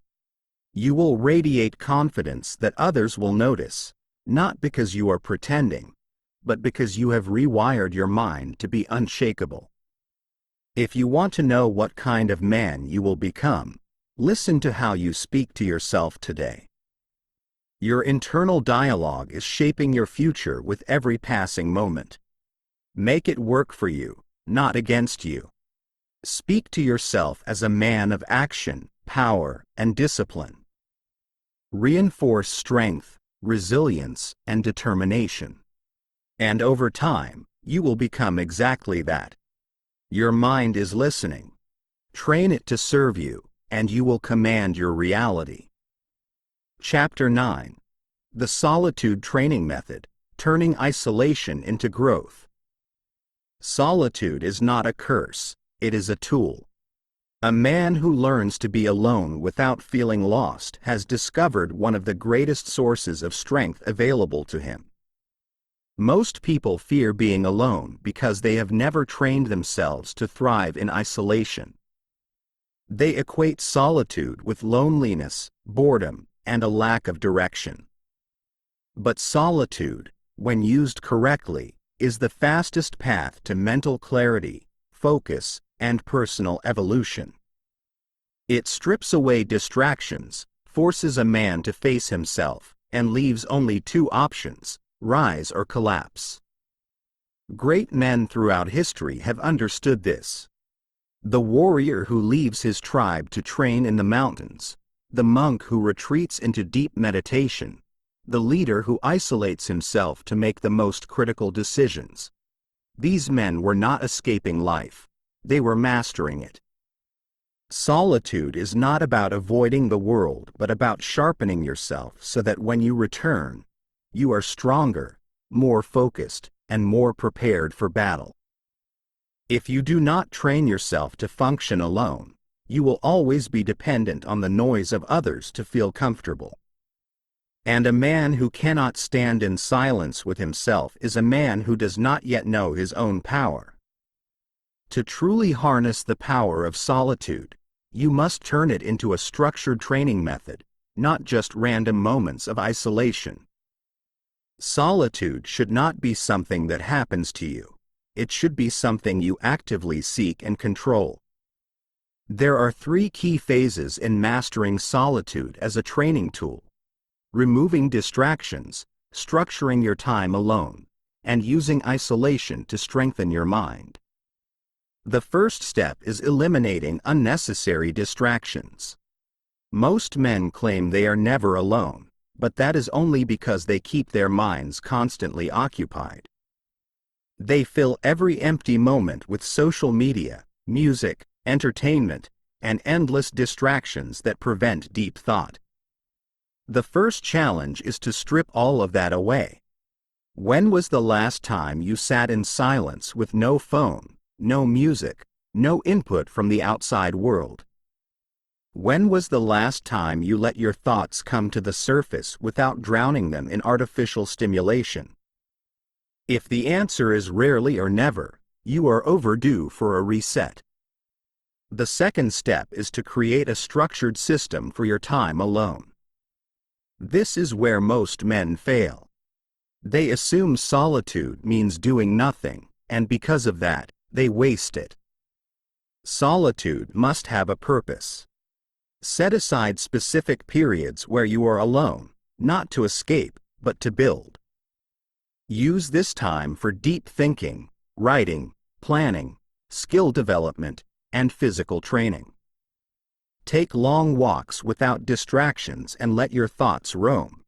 You will radiate confidence that others will notice, not because you are pretending, but because you have rewired your mind to be unshakable. If you want to know what kind of man you will become, listen to how you speak to yourself today. Your internal dialogue is shaping your future with every passing moment. Make it work for you, not against you. Speak to yourself as a man of action, power, and discipline. Reinforce strength, resilience, and determination. And over time, you will become exactly that. Your mind is listening. Train it to serve you, and you will command your reality. Chapter 9. The Solitude Training Method, Turning Isolation into Growth. Solitude is not a curse, it is a tool. A man who learns to be alone without feeling lost has discovered one of the greatest sources of strength available to him. Most people fear being alone because they have never trained themselves to thrive in isolation. They equate solitude with loneliness, boredom, and a lack of direction. But solitude, when used correctly, is the fastest path to mental clarity, focus, and personal evolution. It strips away distractions, forces a man to face himself, and leaves only two options: rise or collapse. Great men throughout history have understood this. The warrior who leaves his tribe to train in the mountains, the monk who retreats into deep meditation, the leader who isolates himself to make the most critical decisions. These men were not escaping life, they were mastering it. Solitude is not about avoiding the world but about sharpening yourself so that when you return, you are stronger, more focused, and more prepared for battle. If you do not train yourself to function alone, you will always be dependent on the noise of others to feel comfortable. And a man who cannot stand in silence with himself is a man who does not yet know his own power. To truly harness the power of solitude, you must turn it into a structured training method, not just random moments of isolation. Solitude should not be something that happens to you. It should be something you actively seek and control. There are 3 key phases in mastering solitude as a training tool: removing distractions, structuring your time alone, and using isolation to strengthen your mind. The first step is eliminating unnecessary distractions. Most men claim they are never alone, but that is only because they keep their minds constantly occupied. They fill every empty moment with social media, music, entertainment, and endless distractions that prevent deep thought. The first challenge is to strip all of that away. When was the last time you sat in silence with no phone, no music, no input from the outside world? When was the last time you let your thoughts come to the surface without drowning them in artificial stimulation? If the answer is rarely or never, you are overdue for a reset. The second step is to create a structured system for your time alone. This is where most men fail. They assume solitude means doing nothing, and because of that, they waste it. Solitude must have a purpose. Set aside specific periods where you are alone, not to escape, but to build. Use this time for deep thinking, writing, planning, skill development, and physical training. Take long walks without distractions and let your thoughts roam.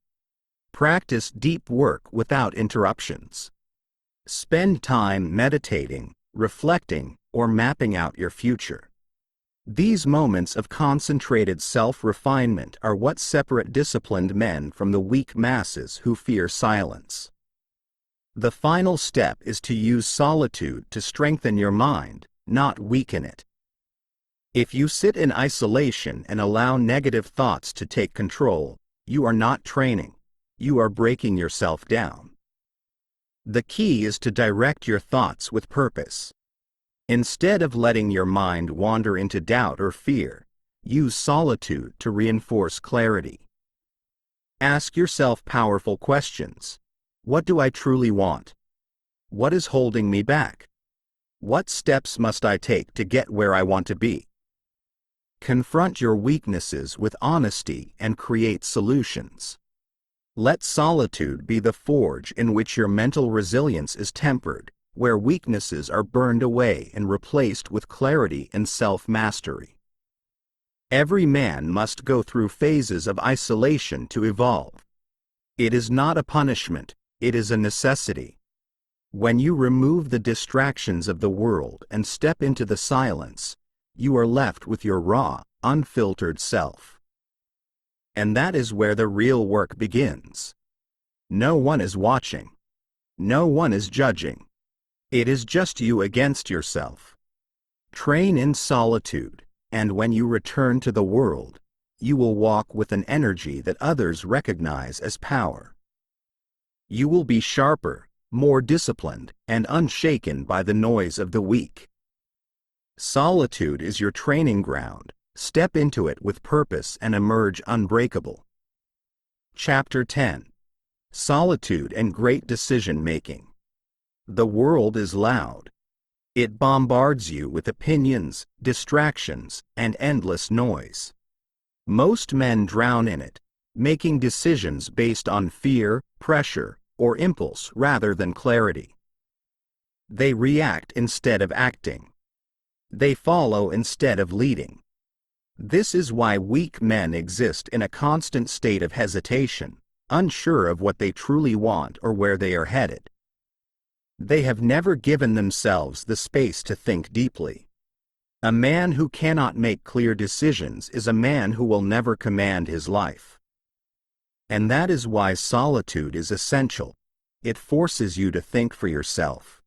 Practice deep work without interruptions. Spend time meditating, reflecting, or mapping out your future. These moments of concentrated self-refinement are what separate disciplined men from the weak masses who fear silence. The final step is to use solitude to strengthen your mind, not weaken it. If you sit in isolation and allow negative thoughts to take control, you are not training, you are breaking yourself down. The key is to direct your thoughts with purpose. Instead of letting your mind wander into doubt or fear, use solitude to reinforce clarity. Ask yourself powerful questions. What do I truly want? What is holding me back? What steps must I take to get where I want to be? Confront your weaknesses with honesty and create solutions. Let solitude be the forge in which your mental resilience is tempered, where weaknesses are burned away and replaced with clarity and self-mastery. Every man must go through phases of isolation to evolve. It is not a punishment, it is a necessity. When you remove the distractions of the world and step into the silence, you are left with your raw, unfiltered self. And that is where the real work begins. No one is watching. No one is judging. It is just you against yourself. Train in solitude, and when you return to the world, you will walk with an energy that others recognize as power. You will be sharper, more disciplined, and unshaken by the noise of the weak. Solitude is your training ground. Step into it with purpose and emerge unbreakable. Chapter 10. Solitude and Great Decision-Making. The world is loud. It bombards you with opinions, distractions, and endless noise. Most men drown in it, making decisions based on fear, pressure, or impulse rather than clarity. They react instead of acting. They follow instead of leading. This is why weak men exist in a constant state of hesitation, unsure of what they truly want or where they are headed. They have never given themselves the space to think deeply. A man who cannot make clear decisions is a man who will never command his life. And that is why solitude is essential. It forces you to think for yourself.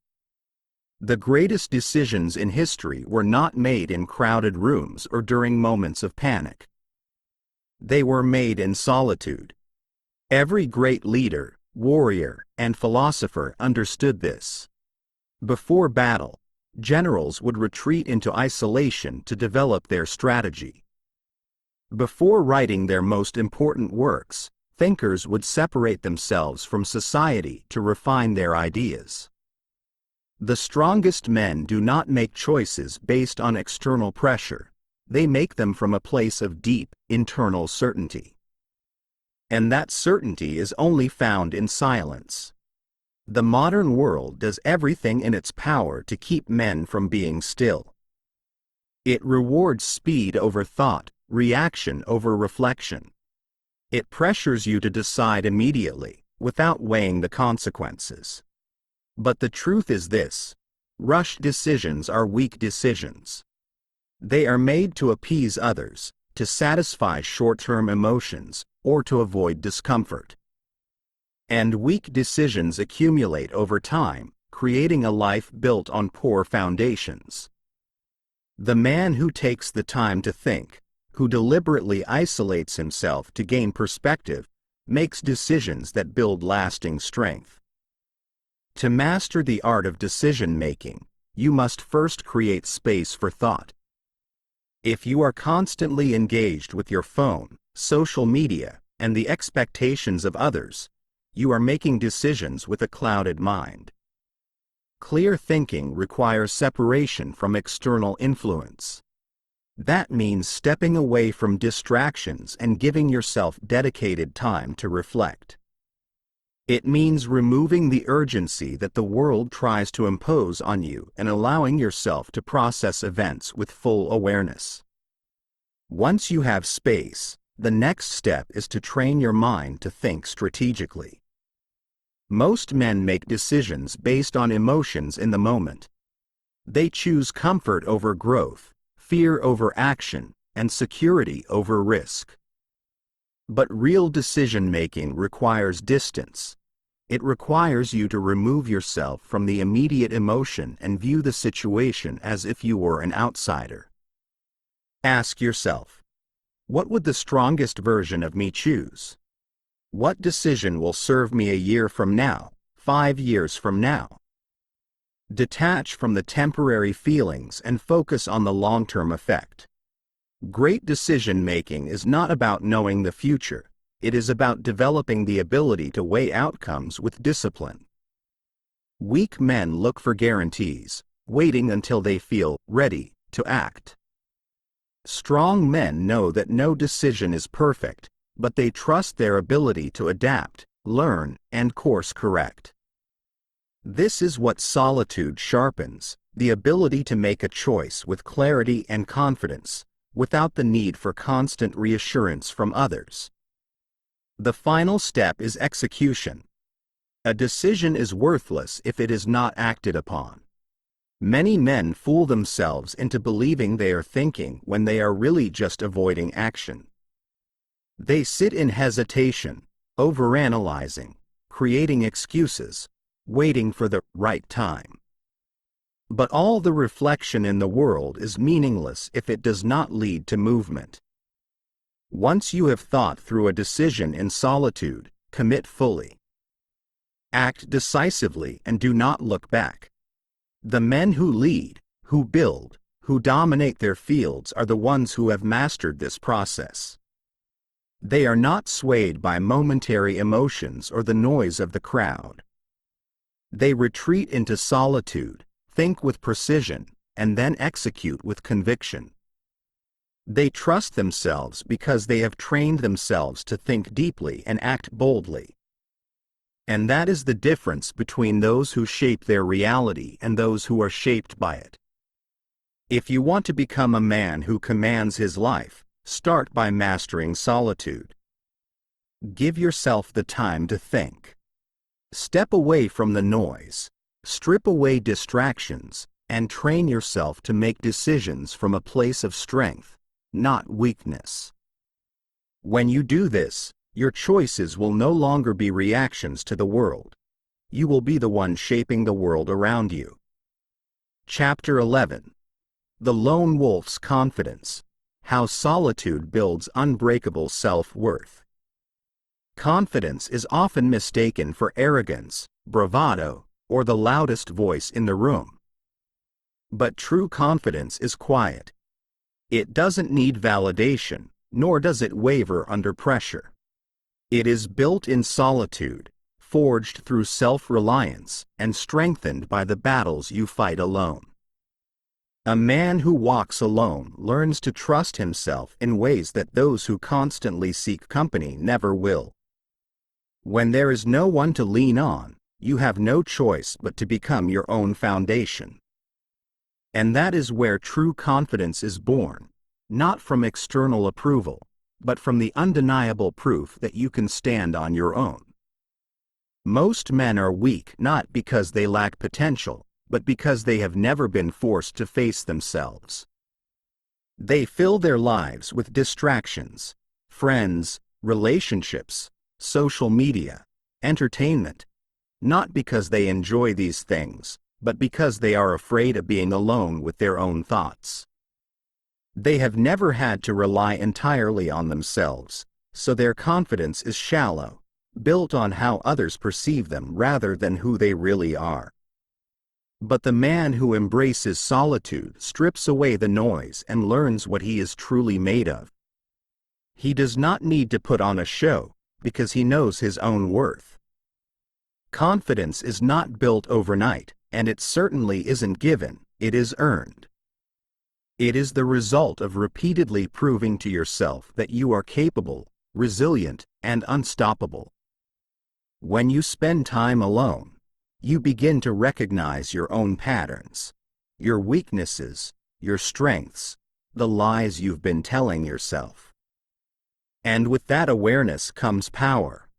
The greatest decisions in history were not made in crowded rooms or during moments of panic. They were made in solitude. Every great leader, warrior, and philosopher understood this. Before battle, generals would retreat into isolation to develop their strategy. Before writing their most important works, thinkers would separate themselves from society to refine their ideas. The strongest men do not make choices based on external pressure. They make them from a place of deep, internal certainty. And that certainty is only found in silence. The modern world does everything in its power to keep men from being still. It rewards speed over thought, reaction over reflection. It pressures you to decide immediately, without weighing the consequences. But the truth is this: rushed decisions are weak decisions. They are made to appease others, to satisfy short-term emotions, or to avoid discomfort. And weak decisions accumulate over time, creating a life built on poor foundations. The man who takes the time to think, who deliberately isolates himself to gain perspective, makes decisions that build lasting strength. To master the art of decision-making, you must first create space for thought. If you are constantly engaged with your phone, social media, and the expectations of others, you are making decisions with a clouded mind. Clear thinking requires separation from external influence. That means stepping away from distractions and giving yourself dedicated time to reflect. It means removing the urgency that the world tries to impose on you and allowing yourself to process events with full awareness. Once you have space, the next step is to train your mind to think strategically. Most men make decisions based on emotions in the moment. They choose comfort over growth, fear over action, and security over risk. But real decision-making requires distance. It requires you to remove yourself from the immediate emotion and view the situation as if you were an outsider. Ask yourself, what would the strongest version of me choose? What decision will serve me a year from now, 5 years from now? Detach from the temporary feelings and focus on the long-term effect. Great decision-making is not about knowing the future. It is about developing the ability to weigh outcomes with discipline. Weak men look for guarantees, waiting until they feel ready to act. Strong men know that no decision is perfect, but they trust their ability to adapt, learn, and course correct. This is what solitude sharpens: the ability to make a choice with clarity and confidence, without the need for constant reassurance from others. The final step is execution. A decision is worthless if it is not acted upon. Many men fool themselves into believing they are thinking when they are really just avoiding action. They sit in hesitation, overanalyzing, creating excuses, waiting for the right time. But all the reflection in the world is meaningless if it does not lead to movement. Once you have thought through a decision in solitude, commit fully. Act decisively and do not look back. The men who lead, who build, who dominate their fields are the ones who have mastered this process. They are not swayed by momentary emotions or the noise of the crowd. They retreat into solitude, think with precision, and then execute with conviction. They trust themselves because they have trained themselves to think deeply and act boldly. And that is the difference between those who shape their reality and those who are shaped by it. If you want to become a man who commands his life, start by mastering solitude. Give yourself the time to think. Step away from the noise, strip away distractions, and train yourself to make decisions from a place of strength, not weakness. When you do this, your choices will no longer be reactions to the world. You will be the one shaping the world around you. Chapter 11. The Lone Wolf's Confidence: How Solitude Builds Unbreakable Self-Worth. Confidence is often mistaken for arrogance, bravado, or the loudest voice in the room. But true confidence is quiet. It doesn't need validation, nor does it waver under pressure. It is built in solitude, forged through self-reliance, and strengthened by the battles you fight alone. A man who walks alone learns to trust himself in ways that those who constantly seek company never will. When there is no one to lean on, you have no choice but to become your own foundation. And that is where true confidence is born, not from external approval, but from the undeniable proof that you can stand on your own. Most men are weak not because they lack potential, but because they have never been forced to face themselves. They fill their lives with distractions, friends, relationships, social media, entertainment, not because they enjoy these things, but because they are afraid of being alone with their own thoughts. They have never had to rely entirely on themselves, so their confidence is shallow, built on how others perceive them rather than who they really are. But the man who embraces solitude strips away the noise and learns what he is truly made of. He does not need to put on a show, because he knows his own worth. Confidence is not built overnight, and it certainly isn't given, it is earned. It is the result of repeatedly proving to yourself that you are capable, resilient, and unstoppable. When you spend time alone, you begin to recognize your own patterns, your weaknesses, your strengths, the lies you've been telling yourself. And with that awareness comes power.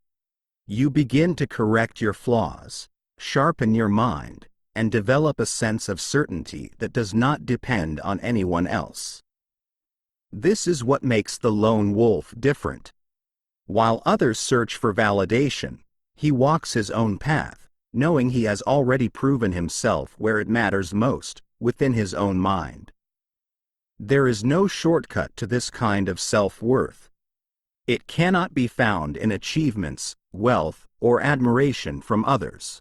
You begin to correct your flaws, sharpen your mind, and develop a sense of certainty that does not depend on anyone else. This is what makes the lone wolf different. While others search for validation, he walks his own path, knowing he has already proven himself where it matters most, within his own mind. There is no shortcut to this kind of self-worth. It cannot be found in achievements, wealth, or admiration from others.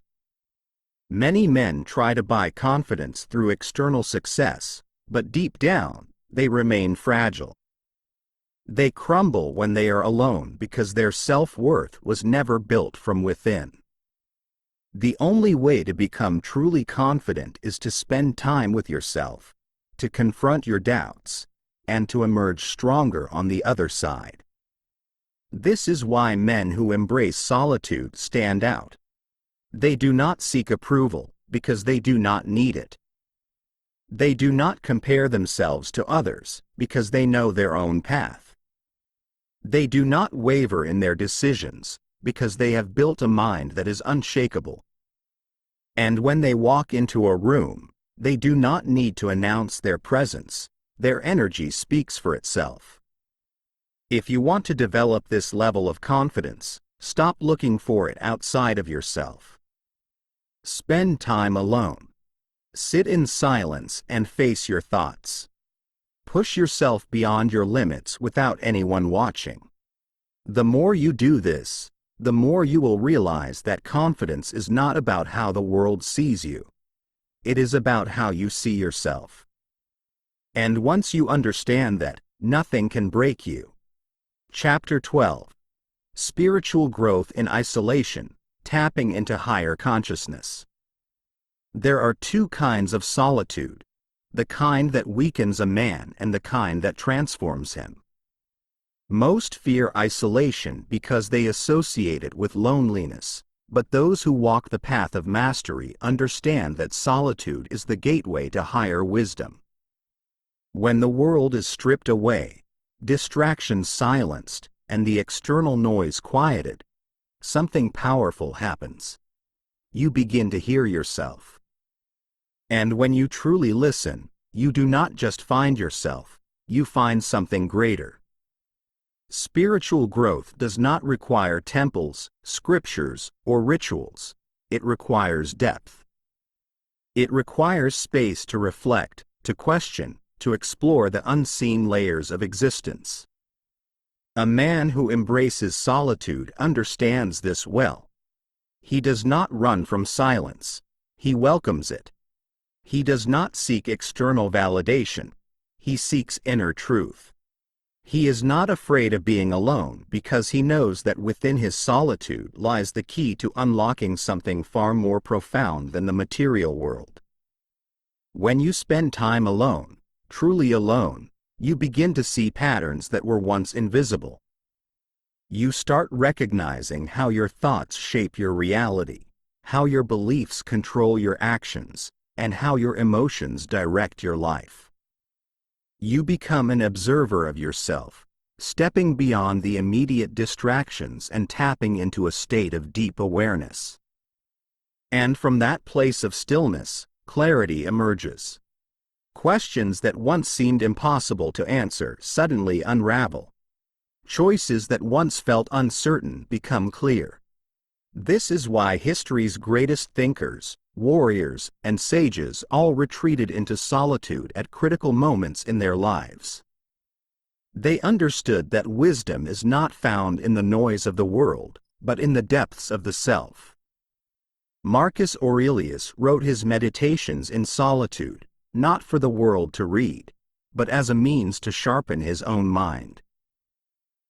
Many men try to buy confidence through external success, but deep down, they remain fragile. They crumble when they are alone because their self-worth was never built from within. The only way to become truly confident is to spend time with yourself, to confront your doubts, and to emerge stronger on the other side. This is why men who embrace solitude stand out. They do not seek approval, because they do not need it. They do not compare themselves to others, because they know their own path. They do not waver in their decisions, because they have built a mind that is unshakable. And when they walk into a room, they do not need to announce their presence. Their energy speaks for itself. If you want to develop this level of confidence, stop looking for it outside of yourself. Spend time alone. Sit in silence and face your thoughts. Push yourself beyond your limits without anyone watching. The more you do this, the more you will realize that confidence is not about how the world sees you. It is about how you see yourself. And once you understand that, nothing can break you. Chapter 12. Spiritual Growth in Isolation: Tapping into Higher Consciousness. There are two kinds of solitude: the kind that weakens a man and the kind that transforms him. Most fear isolation because they associate it with loneliness, but those who walk the path of mastery understand that solitude is the gateway to higher wisdom. When the world is stripped away, distractions silenced, and the external noise quieted, something powerful happens. You begin to hear yourself. And when you truly listen, you do not just find yourself, you find something greater. Spiritual growth does not require temples, scriptures, or rituals. It requires depth. It requires space to reflect, to question, to explore the unseen layers of existence. A man who embraces solitude understands this well. He does not run from silence. He welcomes it. He does not seek external validation. He seeks inner truth. He is not afraid of being alone because he knows that within his solitude lies the key to unlocking something far more profound than the material world. When you spend time alone, truly alone, you begin to see patterns that were once invisible. You start recognizing how your thoughts shape your reality, how your beliefs control your actions, and how your emotions direct your life. You become an observer of yourself, stepping beyond the immediate distractions and tapping into a state of deep awareness. And from that place of stillness, clarity emerges. Questions that once seemed impossible to answer suddenly unravel. Choices that once felt uncertain become clear. This is why history's greatest thinkers, warriors, and sages all retreated into solitude at critical moments in their lives. They understood that wisdom is not found in the noise of the world, but in the depths of the self. Marcus Aurelius wrote his meditations in solitude, not for the world to read, but as a means to sharpen his own mind.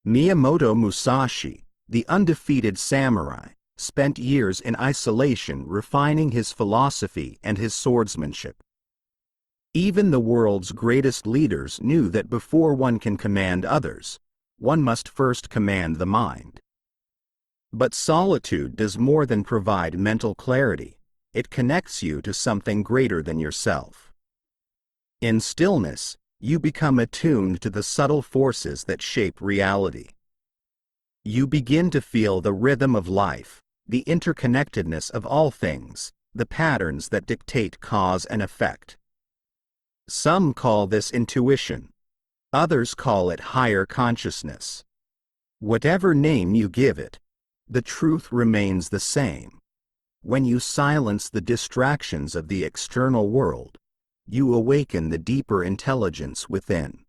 Miyamoto Musashi, the undefeated samurai, spent years in isolation refining his philosophy and his swordsmanship. Even the world's greatest leaders knew that before one can command others, one must first command the mind. But solitude does more than provide mental clarity, it connects you to something greater than yourself. In stillness, you become attuned to the subtle forces that shape reality. You begin to feel the rhythm of life, the interconnectedness of all things, the patterns that dictate cause and effect. Some call this intuition. Others call it higher consciousness. Whatever name you give it, the truth remains the same. When you silence the distractions of the external world, you awaken the deeper intelligence within.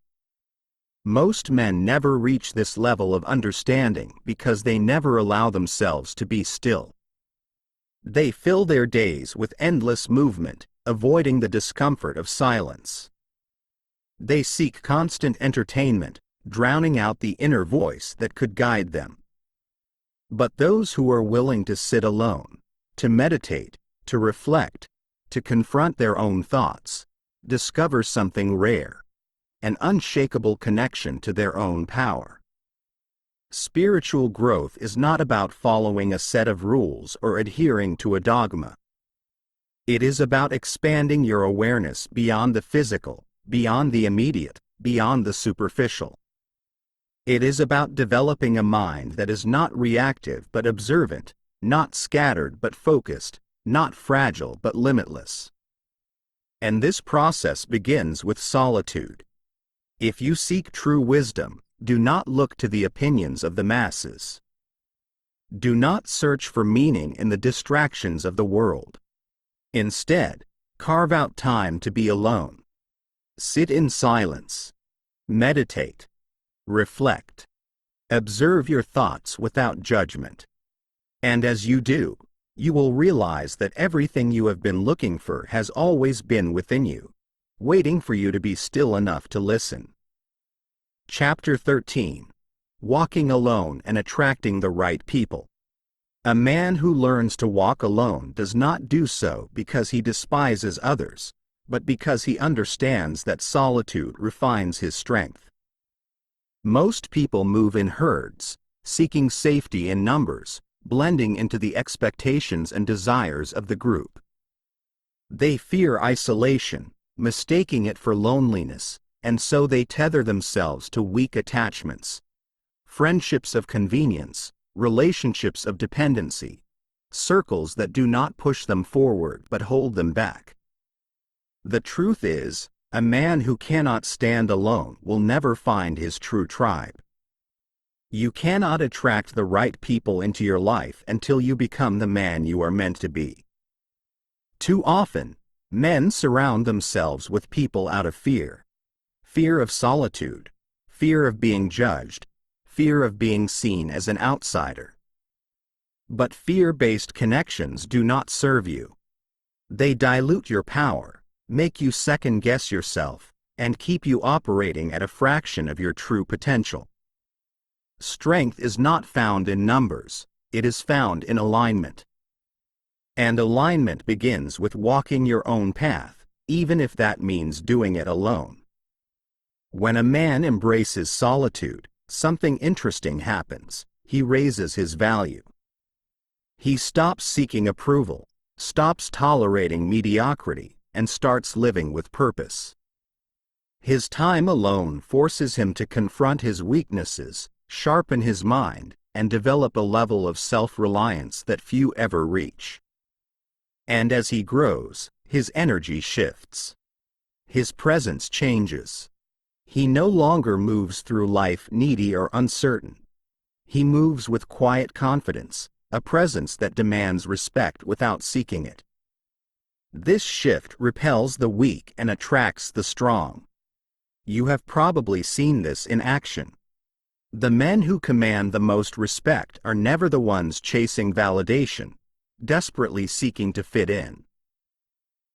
Most men never reach this level of understanding because they never allow themselves to be still. They fill their days with endless movement, avoiding the discomfort of silence. They seek constant entertainment, drowning out the inner voice that could guide them. But those who are willing to sit alone, to meditate, to reflect, to confront their own thoughts, discover something rare, an unshakable connection to their own power. Spiritual growth is not about following a set of rules or adhering to a dogma. It is about expanding your awareness beyond the physical, beyond the immediate, beyond the superficial. It is about developing a mind that is not reactive but observant, not scattered but focused, not fragile but limitless. And this process begins with solitude. If you seek true wisdom, do not look to the opinions of the masses. Do not search for meaning in the distractions of the world. Instead, carve out time to be alone. Sit in silence. Meditate. Reflect. Observe your thoughts without judgment. And as you do, you will realize that everything you have been looking for has always been within you, waiting for you to be still enough to listen. Chapter 13. Walking Alone and Attracting the Right People. A man who learns to walk alone does not do so because he despises others, but because he understands that solitude refines his strength. Most people move in herds, seeking safety in numbers, blending into the expectations and desires of the group. They fear isolation, mistaking it for loneliness, and so they tether themselves to weak attachments, friendships of convenience, relationships of dependency, circles that do not push them forward but hold them back. The truth is, a man who cannot stand alone will never find his true tribe. You cannot attract the right people into your life until you become the man you are meant to be. Too often, men surround themselves with people out of fear. Fear of solitude, fear of being judged, fear of being seen as an outsider. But fear-based connections do not serve you. They dilute your power, make you second-guess yourself, and keep you operating at a fraction of your true potential. Strength is not found in numbers, it is found in alignment. And alignment begins with walking your own path, even if that means doing it alone. When a man embraces solitude, something interesting happens. He raises his value. He stops seeking approval, stops tolerating mediocrity, and starts living with purpose. His time alone forces him to confront his weaknesses, sharpen his mind, and develop a level of self-reliance that few ever reach. And as he grows, his energy shifts. His presence changes. He no longer moves through life needy or uncertain. He moves with quiet confidence, a presence that demands respect without seeking it. This shift repels the weak and attracts the strong. You have probably seen this in action. The men who command the most respect are never the ones chasing validation, desperately seeking to fit in.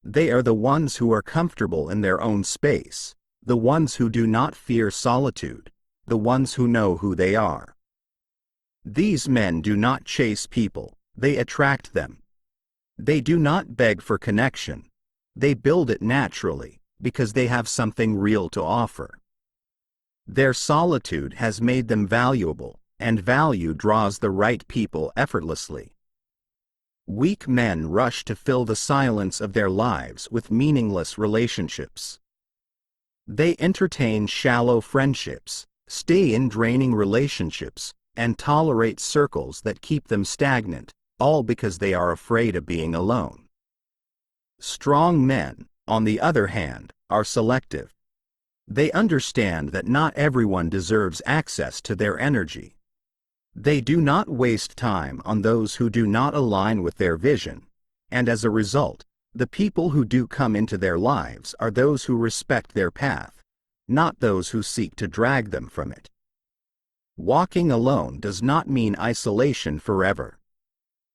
They are the ones who are comfortable in their own space, the ones who do not fear solitude, the ones who know who they are. These men do not chase people, they attract them. They do not beg for connection, they build it naturally, because they have something real to offer. Their solitude has made them valuable, and value draws the right people effortlessly. Weak men rush to fill the silence of their lives with meaningless relationships. They entertain shallow friendships, stay in draining relationships, and tolerate circles that keep them stagnant, all because they are afraid of being alone. Strong men, on the other hand, are selective. They understand that not everyone deserves access to their energy. They do not waste time on those who do not align with their vision, and as a result, the people who do come into their lives are those who respect their path, not those who seek to drag them from it. Walking alone does not mean isolation forever.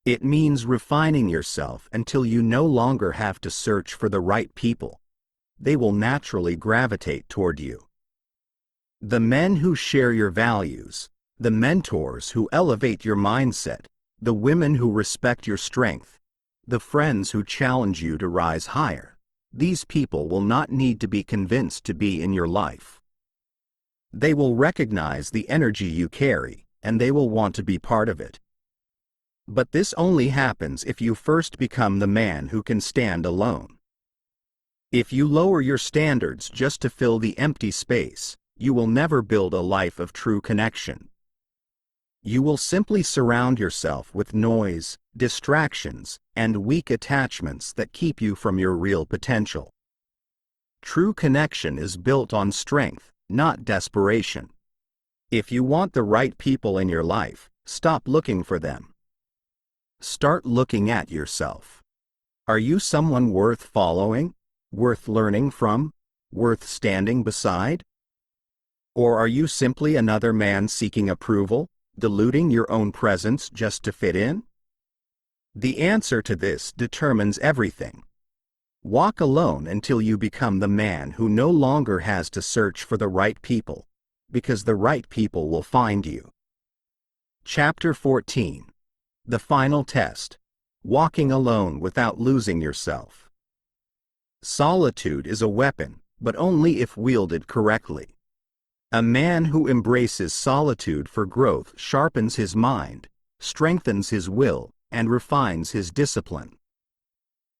It means refining yourself until you no longer have to search for the right people. They will naturally gravitate toward you. The men who share your values, the mentors who elevate your mindset, the women who respect your strength, the friends who challenge you to rise higher, these people will not need to be convinced to be in your life. They will recognize the energy you carry, and they will want to be part of it. But this only happens if you first become the man who can stand alone. If you lower your standards just to fill the empty space, you will never build a life of true connection. You will simply surround yourself with noise, distractions, and weak attachments that keep you from your real potential. True connection is built on strength, not desperation. If you want the right people in your life, stop looking for them. Start looking at yourself. Are you someone worth following? Worth learning from? Worth standing beside? Or are you simply another man seeking approval, diluting your own presence just to fit in? The answer to this determines everything. Walk alone until you become the man who no longer has to search for the right people, because the right people will find you. Chapter 14. The Final Test. Walking alone without losing yourself. Solitude is a weapon, but only if wielded correctly. A man who embraces solitude for growth sharpens his mind, strengthens his will, and refines his discipline.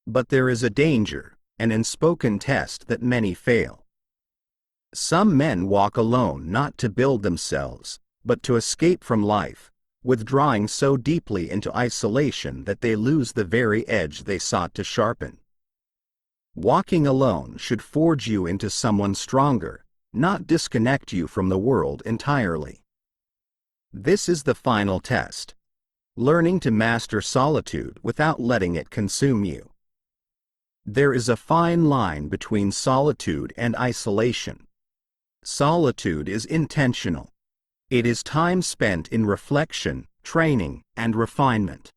But there is a danger, an unspoken test that many fail. Some men walk alone not to build themselves, but to escape from life, withdrawing so deeply into isolation that they lose the very edge they sought to sharpen. Walking alone should forge you into someone stronger, not disconnect you from the world entirely. This is the final test. Learning to master solitude without letting it consume you. There is a fine line between solitude and isolation. Solitude is intentional. It is time spent in reflection, training, and refinement.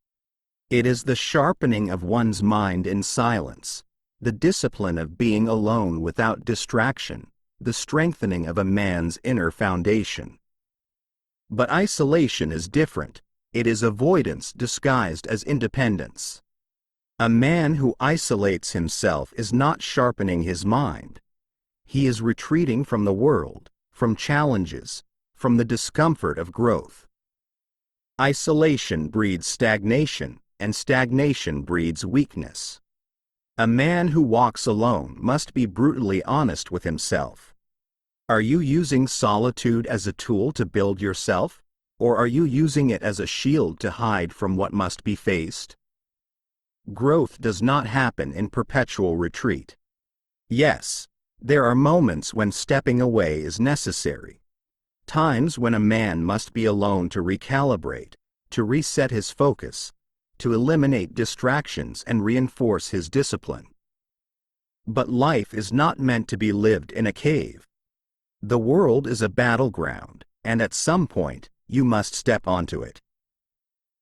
It is the sharpening of one's mind in silence, the discipline of being alone without distraction, the strengthening of a man's inner foundation. But isolation is different. It is avoidance disguised as independence. A man who isolates himself is not sharpening his mind. He is retreating from the world, from challenges, from the discomfort of growth. Isolation breeds stagnation, and stagnation breeds weakness. A man who walks alone must be brutally honest with himself. Are you using solitude as a tool to build yourself, or are you using it as a shield to hide from what must be faced? Growth does not happen in perpetual retreat. Yes, there are moments when stepping away is necessary. Times when a man must be alone to recalibrate, to reset his focus, to eliminate distractions and reinforce his discipline. But life is not meant to be lived in a cave. The world is a battleground, and at some point, you must step onto it.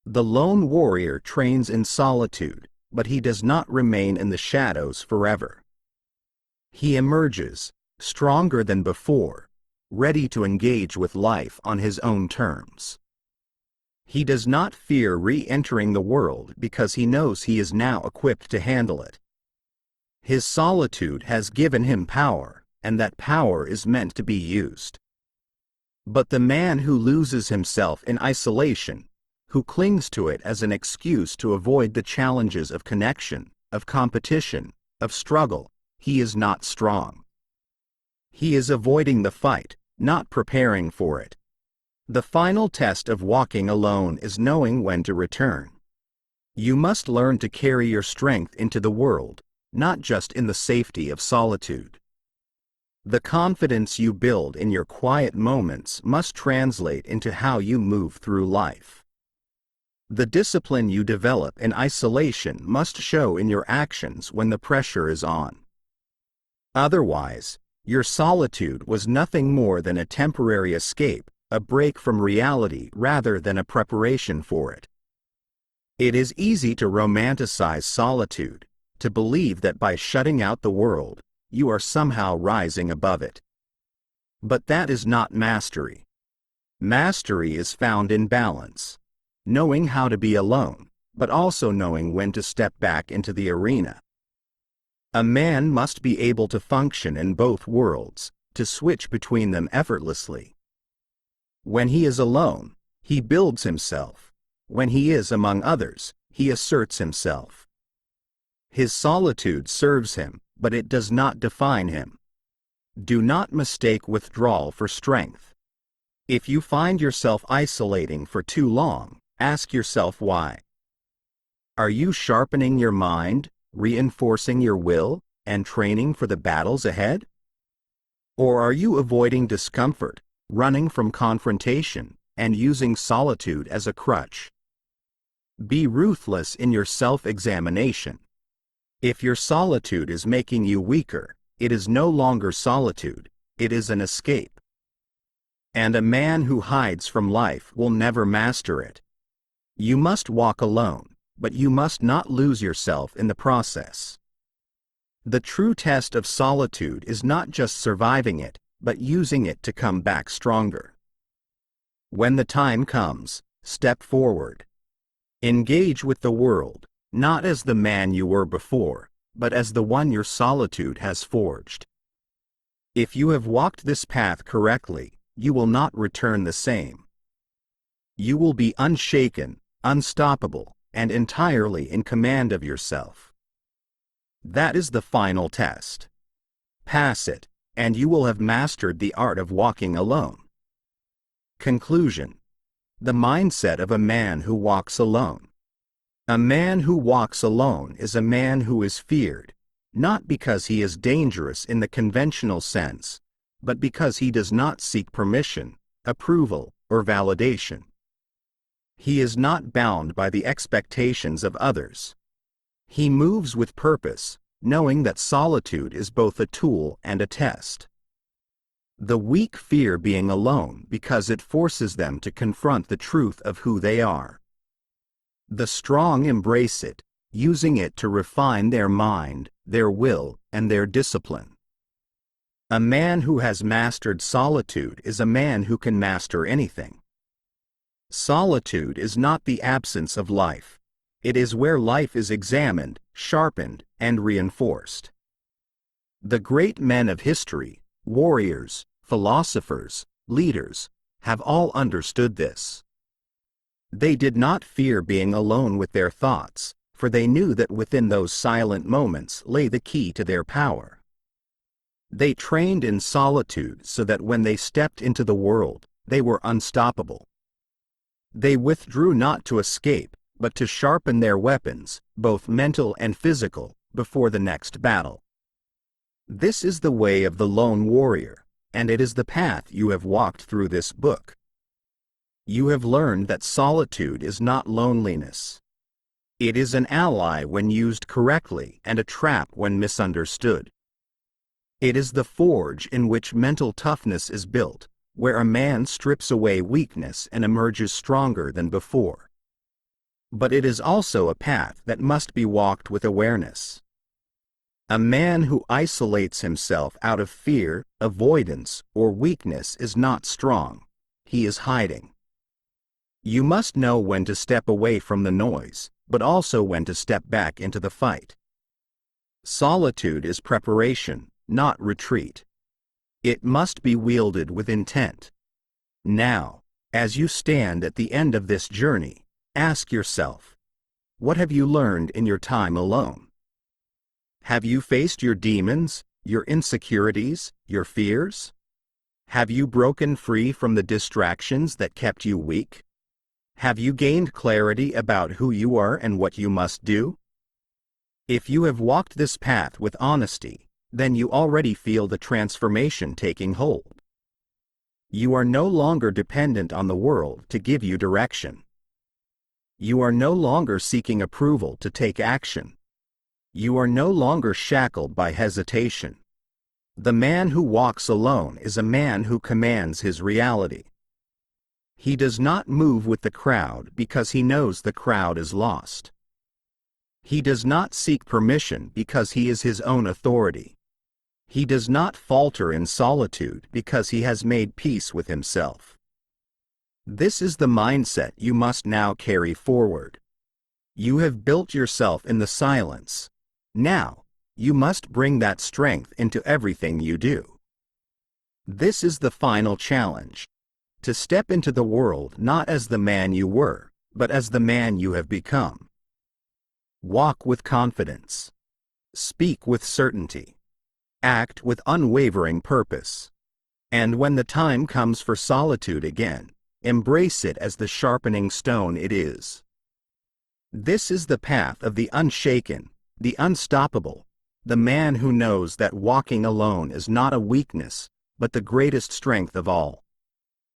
The lone warrior trains in solitude, but he does not remain in the shadows forever. He emerges, stronger than before, ready to engage with life on his own terms. He does not fear re-entering the world because he knows he is now equipped to handle it. His solitude has given him power, and that power is meant to be used. But the man who loses himself in isolation, who clings to it as an excuse to avoid the challenges of connection, of competition, of struggle, he is not strong. He is avoiding the fight, not preparing for it. The final test of walking alone is knowing when to return. You must learn to carry your strength into the world, not just in the safety of solitude. The confidence you build in your quiet moments must translate into how you move through life. The discipline you develop in isolation must show in your actions when the pressure is on. Otherwise, your solitude was nothing more than a temporary escape, a break from reality rather than a preparation for it. It is easy to romanticize solitude, to believe that by shutting out the world, you are somehow rising above it. But that is not mastery. Mastery is found in balance, knowing how to be alone, but also knowing when to step back into the arena. A man must be able to function in both worlds, to switch between them effortlessly. When he is alone, he builds himself. When he is among others, he asserts himself. His solitude serves him, but it does not define him. Do not mistake withdrawal for strength. If you find yourself isolating for too long, ask yourself why. Are you sharpening your mind, reinforcing your will, and training for the battles ahead? Or are you avoiding discomfort, running from confrontation, and using solitude as a crutch? Be ruthless in your self-examination. If your solitude is making you weaker, it is no longer solitude, it is an escape. And a man who hides from life will never master it. You must walk alone, but you must not lose yourself in the process. The true test of solitude is not just surviving it, but using it to come back stronger. When the time comes, step forward. Engage with the world, not as the man you were before, but as the one your solitude has forged. If you have walked this path correctly, you will not return the same. You will be unshaken, unstoppable, and entirely in command of yourself. That is the final test. Pass it, and you will have mastered the art of walking alone. Conclusion. The mindset of a man who walks alone. A man who walks alone is a man who is feared, not because he is dangerous in the conventional sense, but because he does not seek permission, approval, or validation. He is not bound by the expectations of others. He moves with purpose, knowing that solitude is both a tool and a test. The weak fear being alone because it forces them to confront the truth of who they are. The strong embrace it, using it to refine their mind, their will, and their discipline. A man who has mastered solitude is a man who can master anything. Solitude is not the absence of life. It is where life is examined, sharpened, and reinforced. The great men of history, warriors, philosophers, leaders, have all understood this. They did not fear being alone with their thoughts, for they knew that within those silent moments lay the key to their power. They trained in solitude so that when they stepped into the world, they were unstoppable. They withdrew not to escape, but to sharpen their weapons, both mental and physical, before the next battle. This is the way of the lone warrior, and it is the path you have walked through this book. You have learned that solitude is not loneliness. It is an ally when used correctly and a trap when misunderstood. It is the forge in which mental toughness is built, where a man strips away weakness and emerges stronger than before. But it is also a path that must be walked with awareness. A man who isolates himself out of fear, avoidance, or weakness is not strong. He is hiding. You must know when to step away from the noise, but also when to step back into the fight. Solitude is preparation, not retreat. It must be wielded with intent. Now, as you stand at the end of this journey, ask yourself, what have you learned in your time alone? Have you faced your demons, your insecurities, your fears? Have you broken free from the distractions that kept you weak? Have you gained clarity about who you are and what you must do? If you have walked this path with honesty, then you already feel the transformation taking hold. You are no longer dependent on the world to give you direction. You are no longer seeking approval to take action. You are no longer shackled by hesitation. The man who walks alone is a man who commands his reality. He does not move with the crowd because he knows the crowd is lost. He does not seek permission because he is his own authority. He does not falter in solitude because he has made peace with himself. This is the mindset you must now carry forward. You have built yourself in the silence. Now, you must bring that strength into everything you do. This is the final challenge. To step into the world not as the man you were, but as the man you have become. Walk with confidence. Speak with certainty. Act with unwavering purpose. And when the time comes for solitude again, embrace it as the sharpening stone it is. This is the path of the unshaken, the unstoppable, the man who knows that walking alone is not a weakness, but the greatest strength of all.